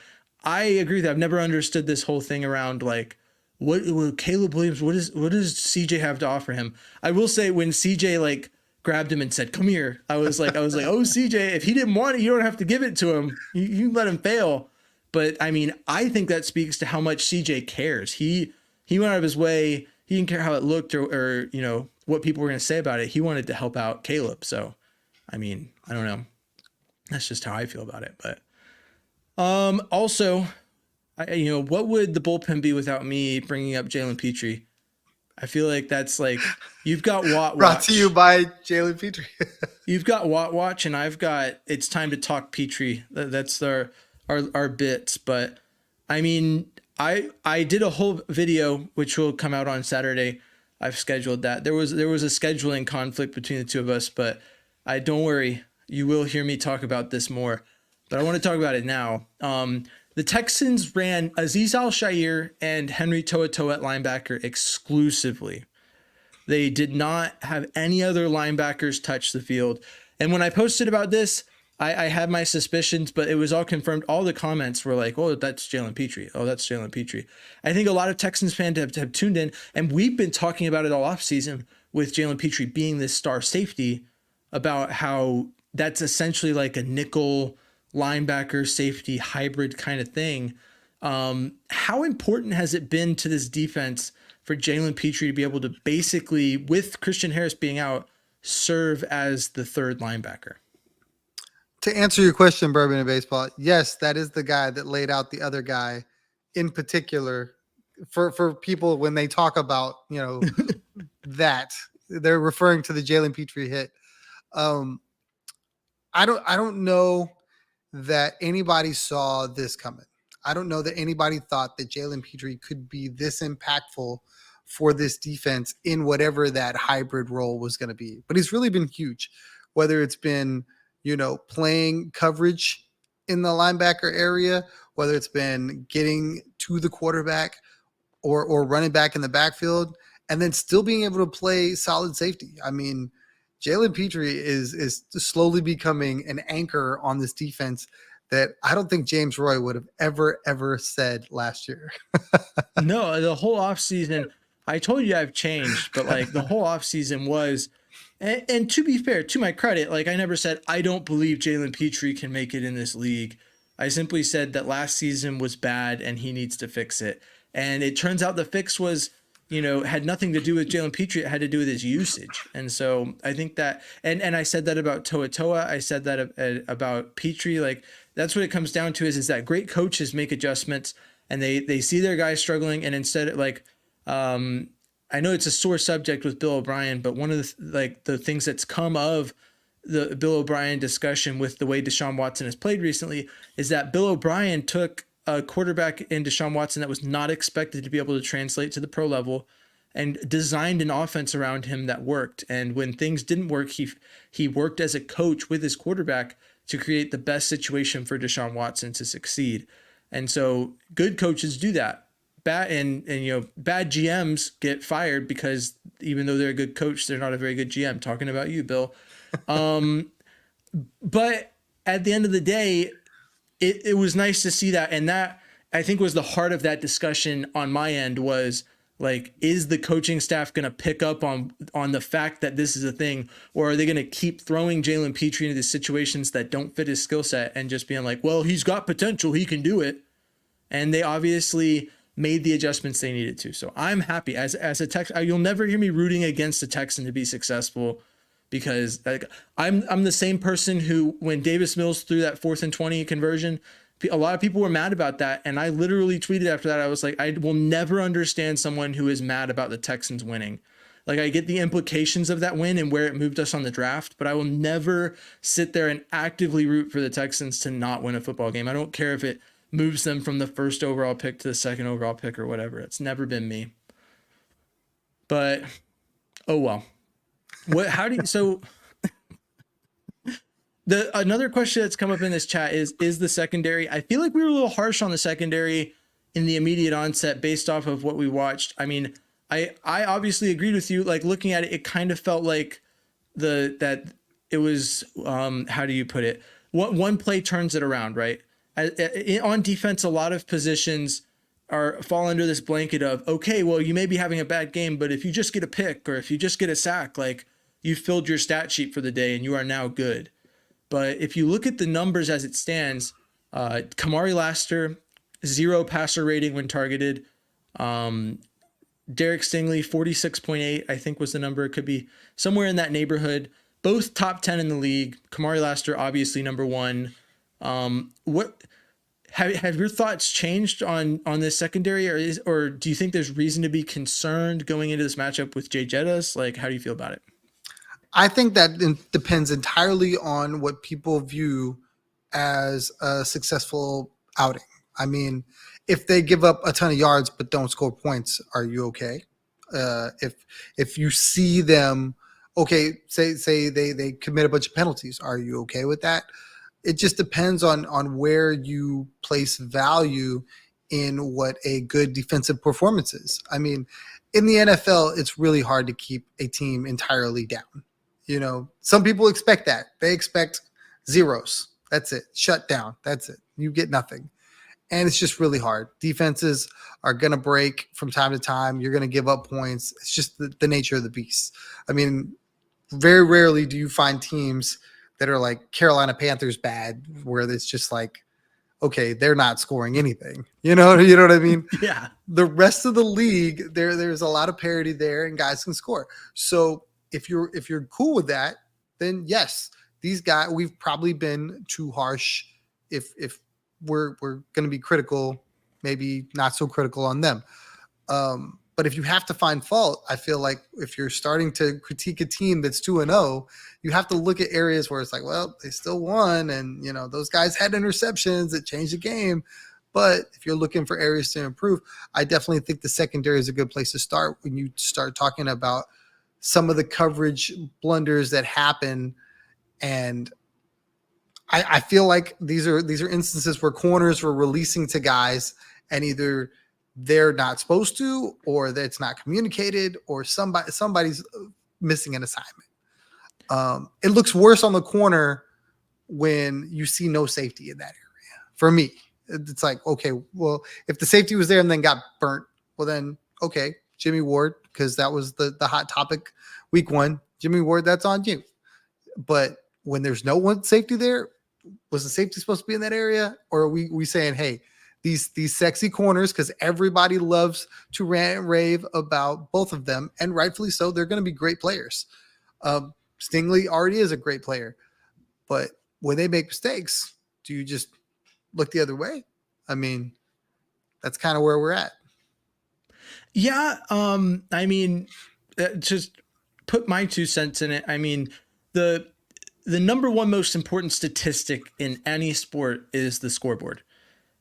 I agree that I've never understood this whole thing around like what Caleb Williams, what does CJ have to offer him? I will say when CJ like grabbed him and said, "Come here," I was like, oh CJ, if he didn't want it, you don't have to give it to him. You let him fail. But I mean, I think that speaks to how much CJ cares. He went out of his way. He didn't care how it looked or what people were going to say about it. He wanted to help out Caleb. So, I mean, I don't know. That's just how I feel about it. But also, what would the bullpen be without me bringing up Jalen Petrie? I feel like that's like, you've got Watt Watch. Brought to you by Jalen Petrie. You've got Watt Watch, and I've got It's Time to Talk Petrie. That's our bits. But I mean, I did a whole video, which will come out on Saturday. I've scheduled that. There was a scheduling conflict between the two of us, but don't worry. You will hear me talk about this more, but I want to talk about it now. The Texans ran Azeez Al-Shaair and Henry To'oTo'o at linebacker exclusively. They did not have any other linebackers touch the field. And when I posted about this, I had my suspicions, but it was all confirmed. All the comments were like, oh, that's Jalen Petrie. Oh, that's Jalen Petrie. I think a lot of Texans fans have tuned in, and we've been talking about it all offseason with Jalen Petrie being this star safety, about how that's essentially like a nickel linebacker safety hybrid kind of thing. How important has it been to this defense for Jalen Petrie to be able to basically, with Christian Harris being out, serve as the third linebacker? To answer your question, Bourbon and Baseball, yes, that is the guy that laid out the other guy in particular. For people, when they talk about, that, they're referring to the Jalen Petrie hit. I don't know that anybody saw this coming. I don't know that anybody thought that Jalen Petrie could be this impactful for this defense in whatever that hybrid role was going to be. But he's really been huge, whether it's been, playing coverage in the linebacker area, whether it's been getting to the quarterback or running back in the backfield. and then still being able to play solid safety. I mean, Jalen Petrie is slowly becoming an anchor on this defense that I don't think James Roy would have ever said last year. No, the whole offseason, I told you I've changed, but like the whole offseason was, and to be fair, to my credit, like I never said, I don't believe Jalen Petrie can make it in this league. I simply said that last season was bad and he needs to fix it. And it turns out the fix was, had nothing to do with Jalen Petrie. It had to do with his usage. And so I think that, and I said that about Toa. I said that about Petrie. Like that's what it comes down to is that great coaches make adjustments and they see their guys struggling. And instead I know it's a sore subject with Bill O'Brien, but one of the things that's come of the Bill O'Brien discussion with the way Deshaun Watson has played recently is that Bill O'Brien took a quarterback in Deshaun Watson that was not expected to be able to translate to the pro level and designed an offense around him that worked. And when things didn't work, he worked as a coach with his quarterback to create the best situation for Deshaun Watson to succeed. And so good coaches do that. Bad GMs get fired because even though they're a good coach, they're not a very good GM. Talking about you, Bill. But at the end of the day, it was nice to see that. And that I think was the heart of that discussion on my end was like, is the coaching staff going to pick up on the fact that this is a thing, or are they going to keep throwing Jalen Petrie into these situations that don't fit his skill set and just being like, well, he's got potential, he can do it. And they obviously made the adjustments they needed to. So I'm happy as a Texan. You'll never hear me rooting against a Texan to be successful because like I'm the same person who, when Davis Mills threw that 4th and 20 conversion, a lot of people were mad about that. And I literally tweeted after that. I was like, I will never understand someone who is mad about the Texans winning. Like I get the implications of that win and where it moved us on the draft, but I will never sit there and actively root for the Texans to not win a football game. I don't care if it moves them from the 1st overall pick to the 2nd overall pick or whatever. It's never been me. But oh well. Another question that's come up in this chat is the secondary. I feel like we were a little harsh on the secondary in the immediate onset based off of what we watched. I mean, I obviously agreed with you. Like looking at it, it kind of felt like that it was how do you put it? One play turns it around, right? On defense, a lot of positions fall under this blanket of, okay, well, you may be having a bad game, but if you just get a pick or if you just get a sack, like you filled your stat sheet for the day and you are now good. But if you look at the numbers as it stands, Kamari Laster, 0 passer rating when targeted. Derek Stingley, 46.8, I think was the number. It could be somewhere in that neighborhood. Both top 10 in the league. Kamari Laster, obviously number 1. What have your thoughts changed on this secondary, or do you think there's reason to be concerned going into this matchup with Jay Jettas? Like, how do you feel about it? I think that depends entirely on what people view as a successful outing. I mean, if they give up a ton of yards but don't score points, are you okay? If you see them, okay, say they commit a bunch of penalties, are you okay with that? It just depends on where you place value in what a good defensive performance is. I mean, in the NFL, it's really hard to keep a team entirely down. You know, some people expect that. They expect zeros. That's it. Shut down. That's it. You get nothing. And it's just really hard. Defenses are going to break from time to time. You're going to give up points. It's just the nature of the beast. I mean, very rarely do you find teams that are like Carolina Panthers bad, where it's just like, okay, they're not scoring anything. You know what I mean? Yeah. The rest of the league, there's a lot of parity there, and guys can score. So if you're cool with that, then yes, these guys, we've probably been too harsh. If we're going to be critical, maybe not so critical on them. But if you have to find fault, I feel like if you're starting to critique a team that's 2-0, you have to look at areas where it's like, well, they still won, and you know those guys had interceptions that changed the game. But if you're looking for areas to improve, I definitely think the secondary is a good place to start when you start talking about some of the coverage blunders that happen. And I feel like these are instances where corners were releasing to guys and either they're not supposed to, or that it's not communicated, or somebody's missing an assignment. It looks worse on the corner when you see no safety in that area. For me, it's like, okay, well, if the safety was there and then got burnt, well then, okay, Jimmy Ward, because that was the hot topic week 1. Jimmy Ward, that's on you. But when there's no one safety there, was the safety supposed to be in that area? Or are we saying, hey, these sexy corners, because everybody loves to rant and rave about both of them, and rightfully so, they're going to be great players. Stingley already is a great player. But when they make mistakes, do you just look the other way? I mean, that's kind of where we're at. Yeah. I mean, just put my 2 cents in it. I mean, the number one most important statistic in any sport is the scoreboard.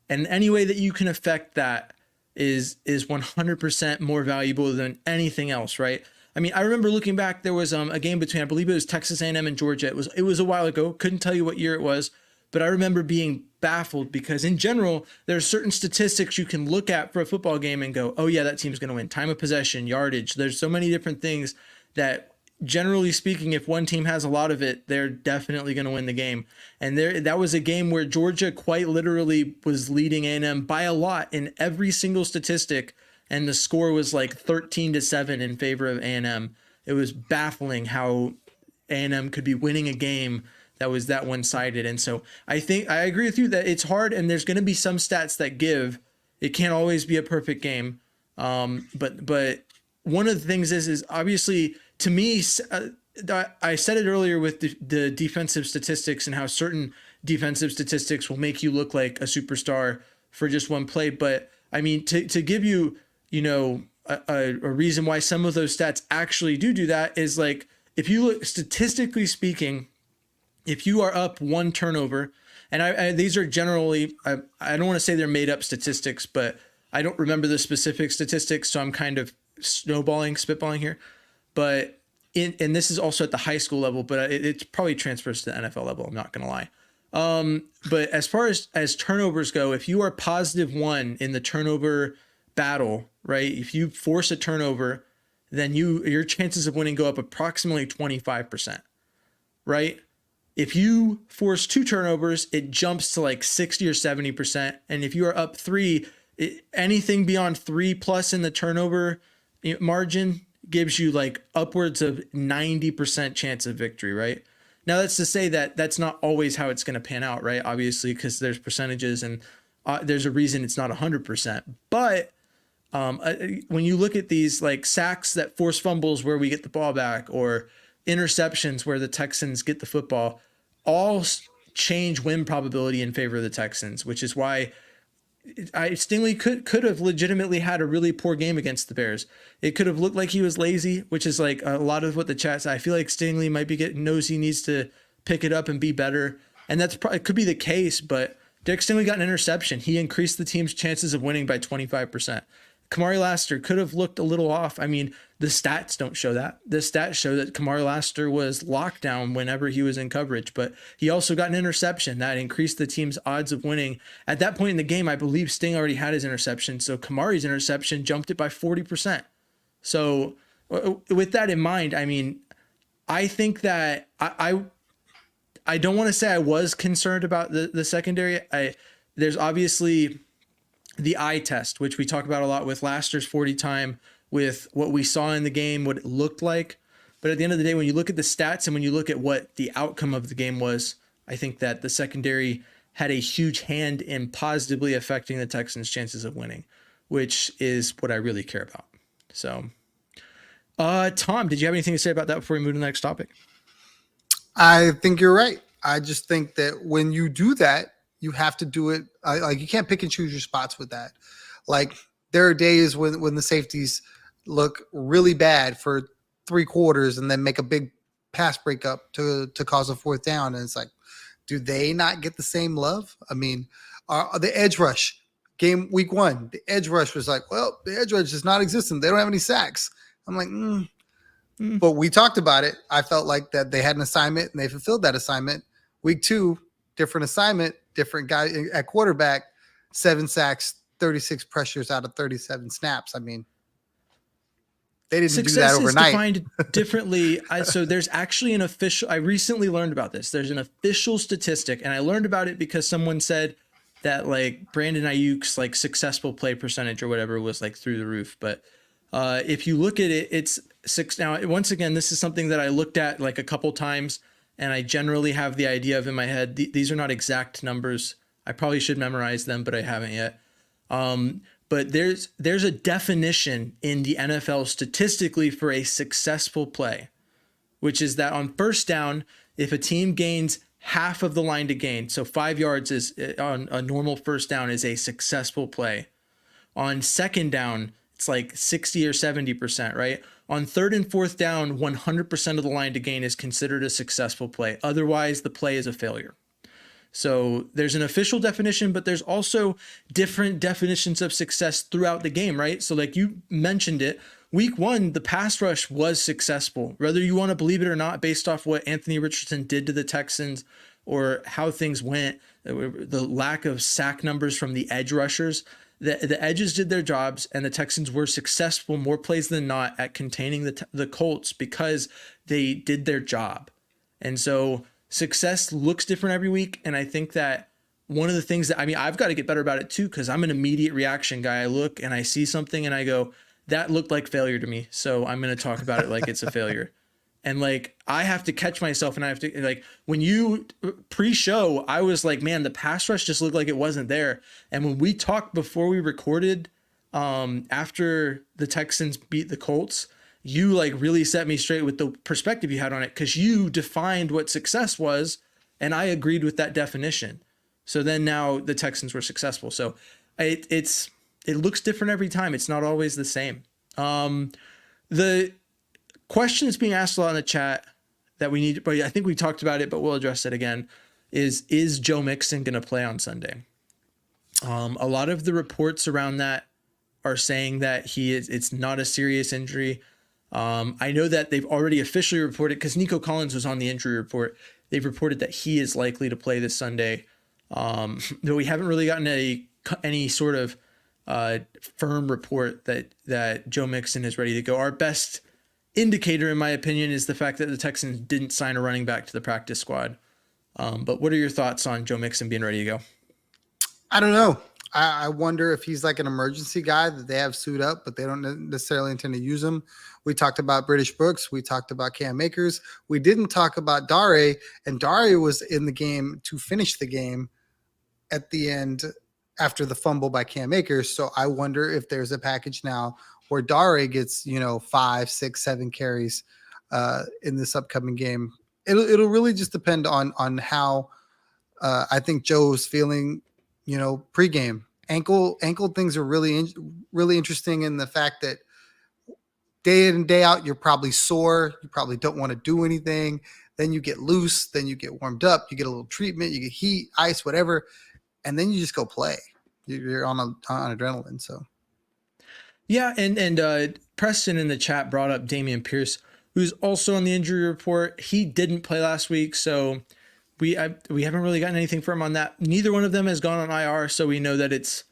And any way that you can affect that is 100% more valuable than anything else, right? I mean, I remember looking back, there was a game between, I believe it was Texas A&M and Georgia. It was a while ago. Couldn't tell you what year it was, but I remember being baffled because in general, there are certain statistics you can look at for a football game and go, oh yeah, that team's going to win. Time of possession, yardage. There's so many different things that, generally speaking, if one team has a lot of it, they're definitely going to win the game. And that was a game where Georgia quite literally was leading A&M by a lot in every single statistic, and the score was like 13-7 in favor of A&M. It was baffling how A&M could be winning a game that was that one-sided. And so I think I agree with you that it's hard, and there's going to be some stats that give. It can't always be a perfect game. But one of the things is obviously, to me, I said it earlier with the defensive statistics and how certain defensive statistics will make you look like a superstar for just one play. But I mean, to give you, a reason why some of those stats actually do that is, like, if you look statistically speaking, if you are up 1 turnover, and these are generally, I don't want to say they're made up statistics, but I don't remember the specific statistics, so I'm kind of spitballing here. But and this is also at the high school level, but it probably transfers to the NFL level. I'm not going to lie. But as far as turnovers go, if you are +1 in the turnover battle, right? If you force a turnover, then your chances of winning go up approximately 25%, right? If you force 2 turnovers, it jumps to like 60 or 70%. And if you are up 3, anything beyond 3+ in the turnover margin gives you like upwards of 90% chance of victory, right? Now that's to say that that's not always how it's going to pan out, right? Obviously, because there's percentages and there's a reason it's not 100%. But when you look at these like sacks that force fumbles where we get the ball back, or interceptions where the Texans get the football, all change win probability in favor of the Texans, which is why Stingley could have legitimately had a really poor game against the Bears. It could have looked like he was lazy, which is like a lot of what the chat said. I feel like Stingley might be knows he needs to pick it up and be better, and that's probably could be the case. But Derek Stingley got an interception. He increased the team's chances of winning by 25%. Kamari Lassiter could have looked a little off. I mean, the stats don't show that. The stats show that Kamari Lassiter was locked down whenever he was in coverage, but he also got an interception that increased the team's odds of winning. At that point in the game, I believe Sting already had his interception, so Kamari's interception jumped it by 40%. So with that in mind, I mean, I think that I don't want to say I was concerned about the secondary. There's obviously the eye test, which we talk about a lot with Lassiter's 40 time, with what we saw in the game, what it looked like. But at the end of the day, when you look at the stats and when you look at what the outcome of the game was, I think that the secondary had a huge hand in positively affecting the Texans' chances of winning, which is what I really care about. So, Tom, did you have anything to say about that before we move to the next topic? I think you're right. I just think that when you do that, you have to do it. Like, you can't pick and choose your spots with that. Like, there are days when the safeties look really bad for 3 quarters and then make a big pass breakup to cause a 4th down. And it's like, do they not get the same love? I mean, the edge rush game week 1, the edge rush was like, well, the edge rush is not existent. They don't have any sacks. I'm like, But we talked about it. I felt like that they had an assignment and they fulfilled that assignment. Week 2, different assignment, different guy at quarterback, 7 sacks, 36 pressures out of 37 snaps. I mean, they didn't do that Success is overnight. defined differently. So there's actually an official, I recently learned about this. There's an official statistic, and I learned about it because someone said that like Brandon Ayuk's like successful play percentage or whatever was like through the roof. But if you look at it, it's six. Now, once again, this is something that I looked at like a couple times, and I generally have the idea of in my head. These are not exact numbers. I probably should memorize them, but I haven't yet. But there's a definition in the NFL statistically for a successful play, which is that on first down, if a team gains half of the line to gain, so 5 yards is on a normal first down is a successful play. On second down, it's like 60 or 70%, right? On third and fourth down, 100% of the line to gain is considered a successful play. Otherwise, the play is a failure. So there's an official definition, but there's also different definitions of success throughout the game, right? So like you mentioned it, week 1, the pass rush was successful, whether you want to believe it or not, based off what Anthony Richardson did to the Texans or how things went, the lack of sack numbers from the edge rushers. The edges did their jobs, and the Texans were successful more plays than not at containing the Colts because they did their job. And so success looks different every week. And I think that one of the things that, I mean, I've got to get better about it too, because I'm an immediate reaction guy. I look and I see something and I go, that looked like failure to me. So I'm going to talk about it like it's a failure. And like, I have to catch myself, and I have to, like, when you pre-show, I was like, man, the pass rush just looked like it wasn't there. And when we talked before we recorded, after the Texans beat the Colts, you like really set me straight with the perspective you had on it, because you defined what success was, and I agreed with that definition. So then now the Texans were successful. So it looks different every time. It's not always the same. The question that's being asked a lot in the chat that we need, but I think we talked about it, but we'll address it again, is Joe Mixon going to play on Sunday? A lot of the reports around that are saying that it's not a serious injury. I know that they've already officially reported, because Nico Collins was on the injury report. They've reported that he is likely to play this Sunday. Though we haven't really gotten any sort of firm report that Joe Mixon is ready to go. Our best indicator, in my opinion, is the fact that the Texans didn't sign a running back to the practice squad. But what are your thoughts on Joe Mixon being ready to go? I don't know. I wonder if he's like an emergency guy that they have suit up, but they don't necessarily intend to use him. We talked about British Brooks. We talked about Cam Akers. We didn't talk about Dare, and Dare was in the game to finish the game at the end after the fumble by Cam Akers. So I wonder if there's a package now where Dare gets, 5, 6, 7 carries in this upcoming game. It'll really just depend on how I think Joe's feeling, pregame. Ankle things are really interesting in the fact that day in and day out, you're probably sore. You probably don't want to do anything. Then you get loose. Then you get warmed up. You get a little treatment. You get heat, ice, whatever. And then you just go play. You're on adrenaline. So. Yeah. And Preston in the chat brought up Dameon Pierce, who's also on the injury report. He didn't play last week. So we haven't really gotten anything from him on that. Neither one of them has gone on IR. So we know that it's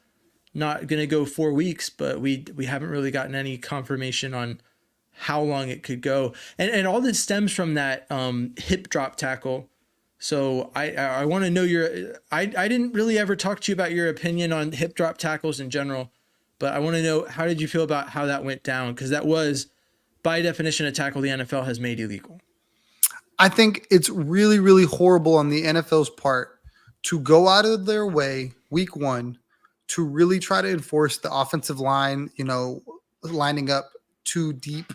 not going to go 4 weeks, but we haven't really gotten any confirmation on how long it could go. And all this stems from that hip drop tackle. So I want to know I didn't really ever talk to you about your opinion on hip drop tackles in general, but I want to know, how did you feel about how that went down? Because that was, by definition, a tackle the NFL has made illegal. I think it's really, really horrible on the NFL's part to go out of their way week 1 to really try to enforce the offensive line, lining up too deep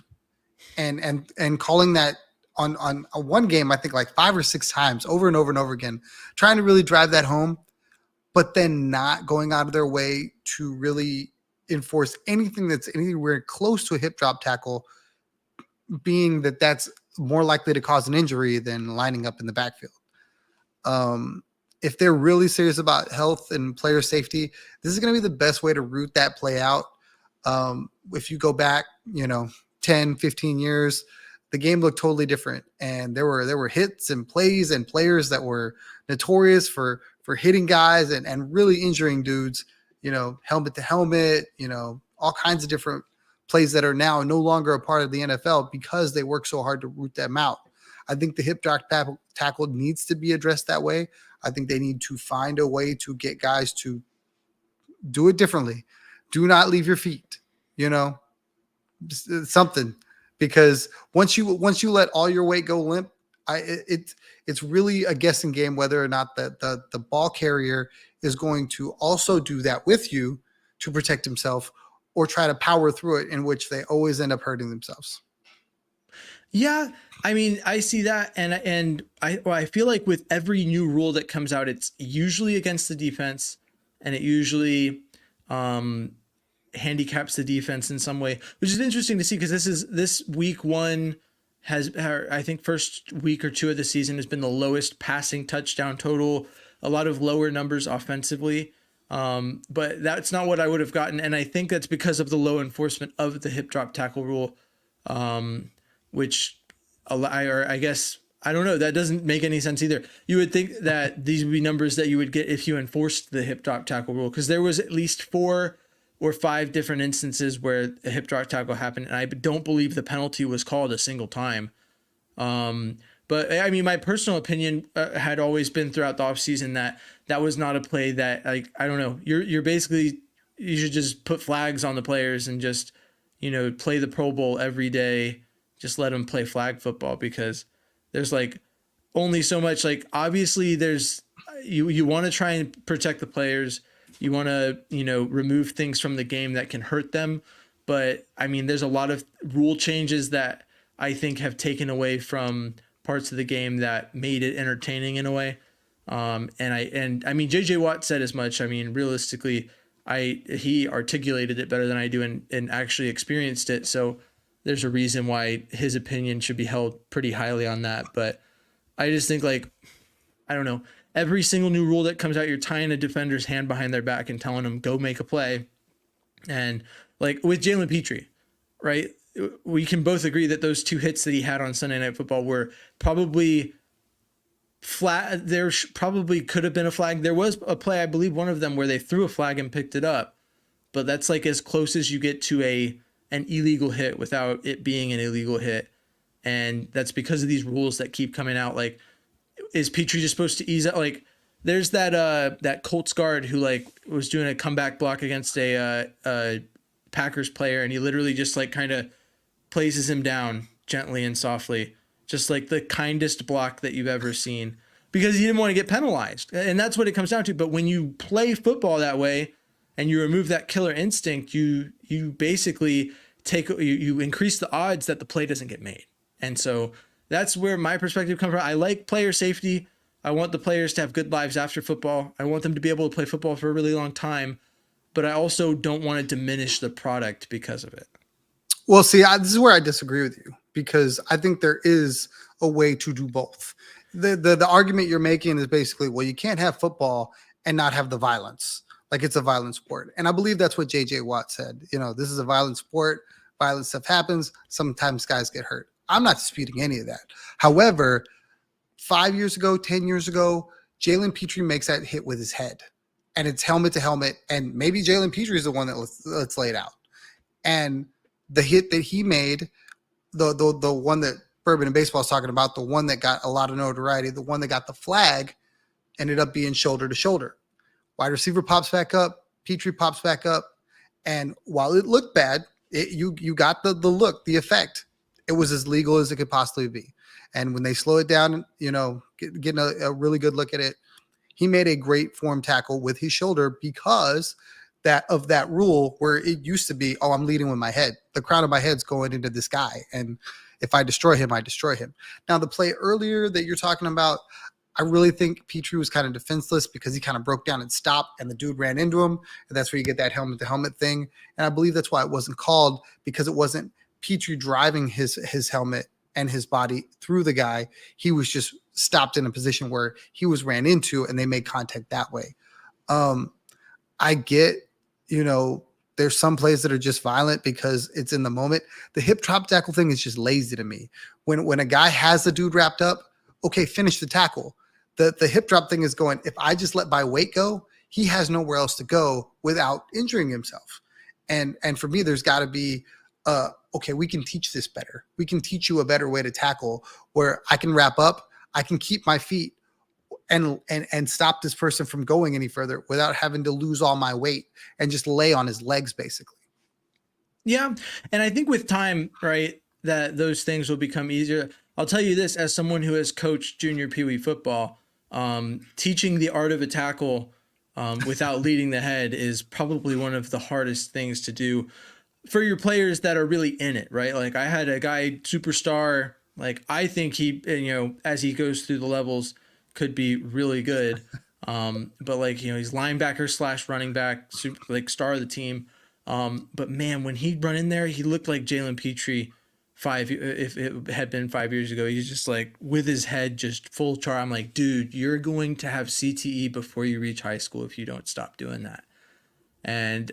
and calling that on a one game, I think like 5 or 6 times over and over and over again, trying to really drive that home, but then not going out of their way to really enforce anything that's anywhere close to a hip drop tackle, being that that's more likely to cause an injury than lining up in the backfield. If they're really serious about health and player safety, this is going to be the best way to root that play out. If you go back, 10, 15 years, the game looked totally different. And there were hits and plays and players that were notorious for hitting guys and really injuring dudes. helmet to helmet, all kinds of different plays that are now no longer a part of the NFL because they work so hard to root them out. I think the hip drop tackle needs to be addressed that way. I think they need to find a way to get guys to do it differently. Do not leave your feet, something, because once you let all your weight go limp, it's really a guessing game whether or not the ball carrier is going to also do that with you to protect himself or try to power through it, in which they always end up hurting themselves. Yeah, I mean, I see that, and I feel like with every new rule that comes out, it's usually against the defense, and it usually handicaps the defense in some way, which is interesting to see, because this week one has, I think, first week or two of the season has been the lowest passing touchdown total, a lot of lower numbers offensively. But that's not what I would have gotten. And I think that's because of the low enforcement of the hip drop tackle rule, which I guess, I don't know, that doesn't make any sense either. You would think that these would be numbers that you would get if you enforced the hip drop tackle rule, because there was at least 4 or 5 different instances where a hip drop tackle happened, and I don't believe the penalty was called a single time. But I mean, my personal opinion had always been throughout the offseason that was not a play that, like, I don't know, you're basically, you should just put flags on the players and just, play the Pro Bowl every day. Just let them play flag football, because there's like only so much, like, obviously there's, you want to try and protect the players. You want to, remove things from the game that can hurt them. But I mean, there's a lot of rule changes that I think have taken away from parts of the game that made it entertaining in a way. And I mean, JJ Watt said as much. I mean, realistically, he articulated it better than I do and actually experienced it. So there's a reason why his opinion should be held pretty highly on that. But I just think, like, I don't know, every single new rule that comes out, you're tying a defender's hand behind their back and telling them, go make a play. And like with Jalen Petrie, right? We can both agree that those 2 hits that he had on Sunday Night Football were probably flat. There probably could have been a flag. There was a play, I believe one of them, where they threw a flag and picked it up, but that's like as close as you get to an illegal hit without it being an illegal hit. And that's because of these rules that keep coming out. Like, is Petrie just supposed to ease out? Like, there's that Colts guard who, like, was doing a comeback block against a Packers player, and he literally just, like, kind of places him down gently and softly, just like the kindest block that you've ever seen, because he didn't want to get penalized. And that's what it comes down to. But when you play football that way and you remove that killer instinct, you basically you increase the odds that the play doesn't get made. And so that's where my perspective comes from. I like player safety. I want the players to have good lives after football. I want them to be able to play football for a really long time, but I also don't want to diminish the product because of it. Well, see, this is where I disagree with you, because I think there is a way to do both. The argument you're making is basically, well, you can't have football and not have the violence. Like, it's a violent sport. And I believe that's what JJ Watt said. This is a violent sport. Violent stuff happens. Sometimes guys get hurt. I'm not disputing any of that. However, 5 years ago, 10 years ago, Jalen Petrie makes that hit with his head, and it's helmet to helmet. And maybe Jalen Petrie is the one that's laid out. And the hit that he made, the one that Bourbon and Baseball is talking about, the one that got a lot of notoriety, the one that got the flag, ended up being shoulder to shoulder. Wide receiver pops back up, Petrie pops back up, and while it looked bad, you got the look, the effect. It was as legal as it could possibly be. And when they slow it down, getting a really good look at it, he made a great form tackle with his shoulder because of that rule where it used to be, oh, I'm leading with my head. The crown of my head's going into this guy. And if I destroy him, I destroy him. Now, the play earlier that you're talking about, I really think Petrie was kind of defenseless because he kind of broke down and stopped, and the dude ran into him. And that's where you get that helmet-to-helmet thing. And I believe that's why it wasn't called, because it wasn't Petrie driving his helmet and his body through the guy. He was just stopped in a position where he was ran into, and they made contact that way. I get, there's some plays that are just violent because it's in the moment. The hip drop tackle thing is just lazy to me. When a guy has the dude wrapped up, okay, finish the tackle. The hip drop thing is going, if I just let my weight go, he has nowhere else to go without injuring himself. And for me, there's got to be, okay, we can teach this better. We can teach you a better way to tackle where I can wrap up, I can keep my feet and stop this person from going any further without having to lose all my weight and just lay on his legs, basically. Yeah. And I think with time, right, that those things will become easier. I'll tell you this, as someone who has coached junior Pee Wee football, teaching the art of a tackle without leading the head is probably one of the hardest things to do for your players that are really in it, right? Like I had a guy, superstar, like I think he, as he goes through the levels, could be really good. But like, he's linebacker / running back, like star of the team. But man, when he'd run in there, he looked like Jalen Petrie if it had been 5 years ago. He's just like with his head just full char. I'm like, dude, you're going to have CTE before you reach high school if you don't stop doing that. And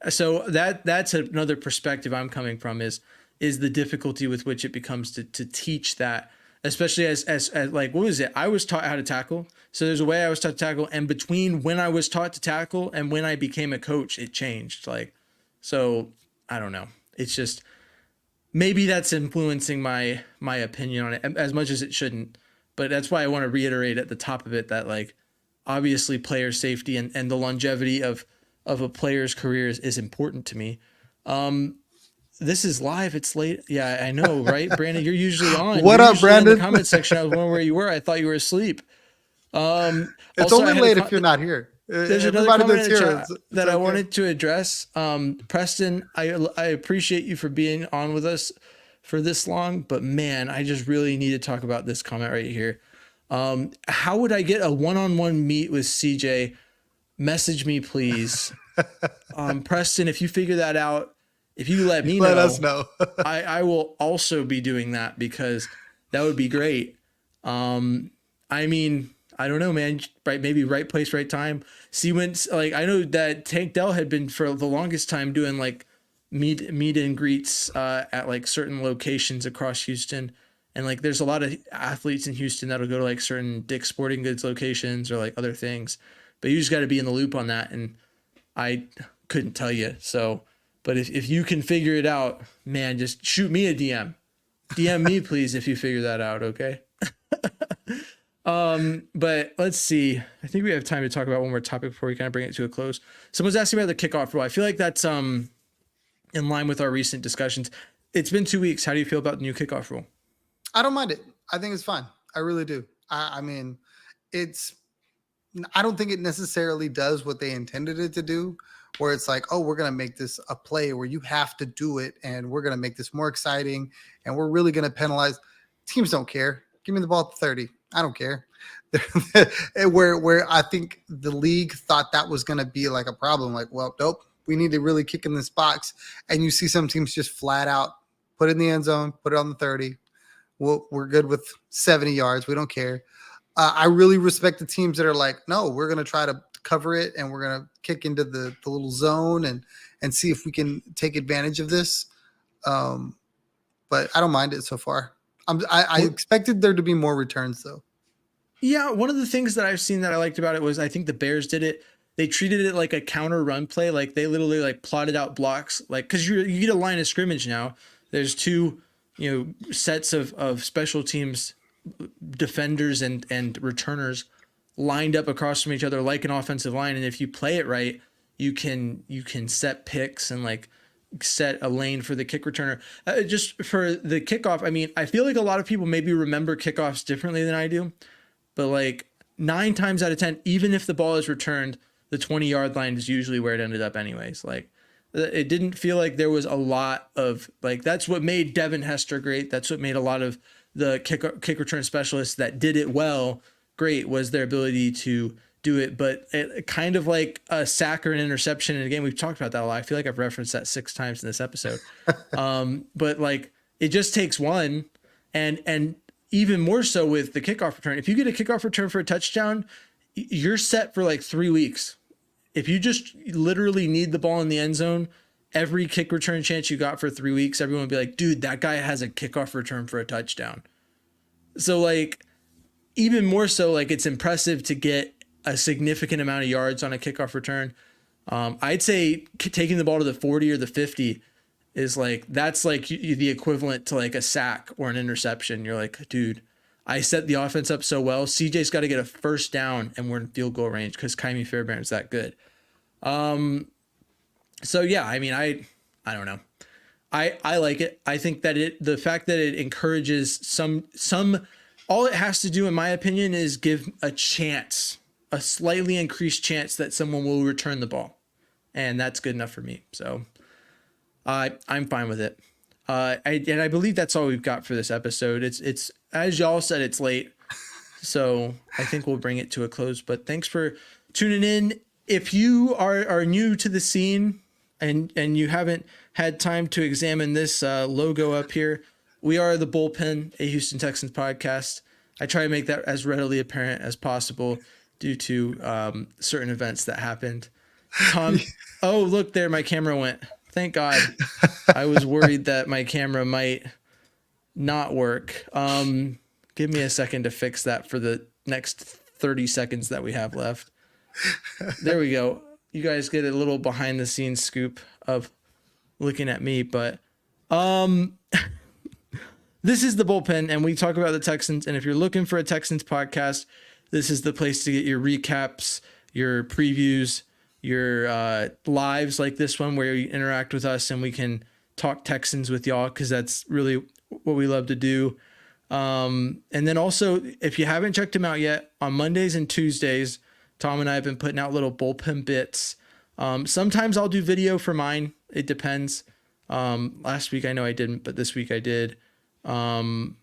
so that's another perspective I'm coming from is the difficulty with which it becomes to teach that, especially as like, what was it? I was taught how to tackle. So there's a way I was taught to tackle, and between when I was taught to tackle and when I became a coach, it changed. Like, so I don't know. It's just, maybe that's influencing my opinion on it as much as it shouldn't. But that's why I want to reiterate at the top of it that, like, obviously player safety and the longevity of a player's career is important to me. This is live. It's late. Yeah, I know, right? Brandon, you're usually on. What You're up, usually Brandon? In the comment section, I was wondering where you were. I thought you were asleep. It's Also, only late if you're not here. There's another Everybody comment that's in the here chat is that I okay. wanted to address. Preston, I appreciate you for being on with us for this long, but man, I just really need to talk about this comment right here. How would I get a one-on-one meet with CJ? Message me, please. Preston, if you figure that out, if you let me know, Let us know. I will also be doing that because that would be great. I mean, I don't know, man. Right, maybe right place, right time. See when, like, I know that Tank Dell had been for the longest time doing like meet and greets at like certain locations across Houston, and like there's a lot of athletes in Houston that'll go to like certain Dick's Sporting Goods locations or like other things. But you just got to be in the loop on that, and I couldn't tell you. So, but if you can figure it out, man, just shoot me a DM. DM me, please, if you figure that out, okay? But let's see. I think we have time to talk about one more topic before we kind of bring it to a close. Someone's asking about the kickoff rule. I feel like that's in line with our recent discussions. It's been 2 weeks. How do you feel about the new kickoff rule? I don't mind it. I think it's fine. I really do. I mean, I don't think it necessarily does what they intended it to do, where it's like, oh, we're going to make this a play where you have to do it, and we're going to make this more exciting, and we're really going to penalize. Teams don't care. Give me the ball at the 30. I don't care. where I think the league thought that was going to be like a problem. Like, well, nope, we need to really kick in this box. And you see some teams just flat out put it in the end zone, put it on the 30. We're good with 70 yards. We don't care. I really respect the teams that are like, no, we're going to try to cover it, and we're going to kick into the little zone and see if we can take advantage of this. But I don't mind it so far. I expected there to be more returns, though. Yeah, one of the things that I've seen that I liked about it was I think the Bears did it. They treated it like a counter run play. Like they literally like plotted out blocks, like because you get a line of scrimmage now. There's two, sets of special teams defenders and returners lined up across from each other like an offensive line. And if you play it right, you can set picks and like set a lane for the kick returner. Just for the kickoff, I mean, I feel like a lot of people maybe remember kickoffs differently than I do. But like 9 times out of 10, even if the ball is returned, the 20-yard line is usually where it ended up anyways. Like it didn't feel like there was a lot of like, that's what made Devin Hester great. That's what made a lot of the kick return specialists that did it well great, was their ability to do it. But it kind of like a sack or an interception in a game. We've talked about that a lot. I feel like I've referenced that 6 times in this episode. But like it just takes one, and even more so with the kickoff return. If you get a kickoff return for a touchdown, you're set for like 3 weeks. If you just literally need the ball in the end zone, every kick return chance you got for 3 weeks, everyone would be like, dude, that guy has a kickoff return for a touchdown. So like, even more so, like it's impressive to get a significant amount of yards on a kickoff return. I'd say taking the ball to the 40 or the 50 is like, that's like the equivalent to like a sack or an interception. You're like, dude, I set the offense up so well. CJ's got to get a first down and we're in field goal range because Kaimi Fairbairn's that good. So yeah, I mean, I don't know. I like it. I think that the fact that it encourages some, all it has to do, in my opinion, is give a chance, a slightly increased chance that someone will return the ball. And that's good enough for me. So I'm fine with it. And I believe that's all we've got for this episode. It's as y'all said, it's late. So I think we'll bring it to a close, but thanks for tuning in. If you are new to the scene and you haven't had time to examine this logo up here, we are the Bullpen, a Houston Texans podcast. I try to make that as readily apparent as possible due to certain events that happened. Tom, oh, look there, my camera went. Thank God. I was worried that my camera might not work. Give me a second to fix that for the next 30 seconds that we have left. There we go. You guys get a little behind the scenes scoop of looking at me, but this is the Bullpen and we talk about the Texans. And if you're looking for a Texans podcast, this is the place to get your recaps, your previews, your lives like this one where you interact with us and we can talk Texans with y'all because that's really what we love to do. And then also, if you haven't checked them out yet, on Mondays and Tuesdays, Tom and I have been putting out little Bullpen bits. Sometimes I'll do video for mine. It depends. Last week I know I didn't, but this week I did. And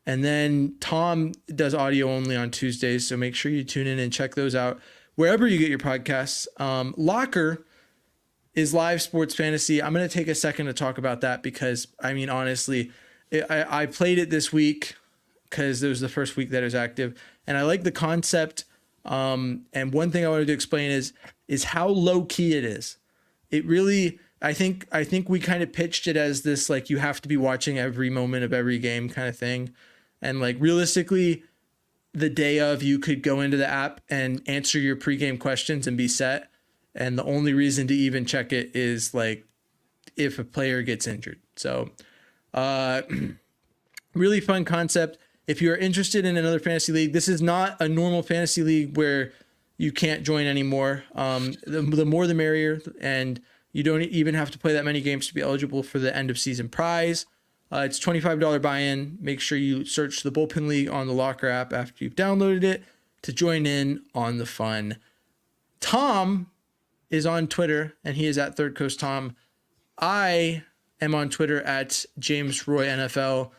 then Tom does audio only on Tuesdays, so make sure you tune in and check those out wherever you get your podcasts. Locker is live sports fantasy. I'm going to take a second to talk about that because, I mean, honestly, I played it this week because it was the first week that it was active, and I like the concept. And one thing I wanted to explain is how low key it is. It really, I think we kind of pitched it as this, like, you have to be watching every moment of every game kind of thing. And like, realistically, the day of, you could go into the app and answer your pregame questions and be set. And the only reason to even check it is like if a player gets injured. So, really fun concept. If you're interested in another fantasy league, this is not a normal fantasy league where you can't join anymore. The more the merrier, and you don't even have to play that many games to be eligible for the end of season prize. It's $25 buy-in. Make sure you search the Bullpen League on the Locker app after you've downloaded it to join in on the fun. Tom is on Twitter, and he is at Third Coast Tom. I am on Twitter at James Roy NFL.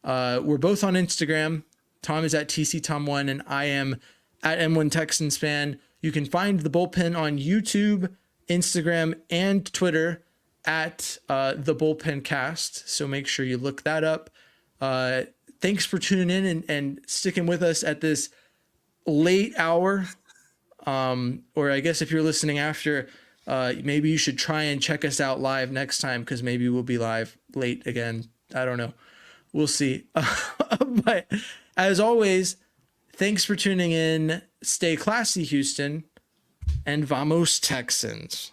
We're both on Instagram. Tom is at TCTom1 and I am at M1 Texans fan. You can find the Bullpen on YouTube, Instagram, and Twitter at the Bullpen Cast. So make sure you look that up. Thanks for tuning in and sticking with us at this late hour. Or I guess if you're listening after, maybe you should try and check us out live next time because maybe we'll be live late again. I don't know. We'll see. But as always, thanks for tuning in. Stay classy, Houston, and vamos Texans.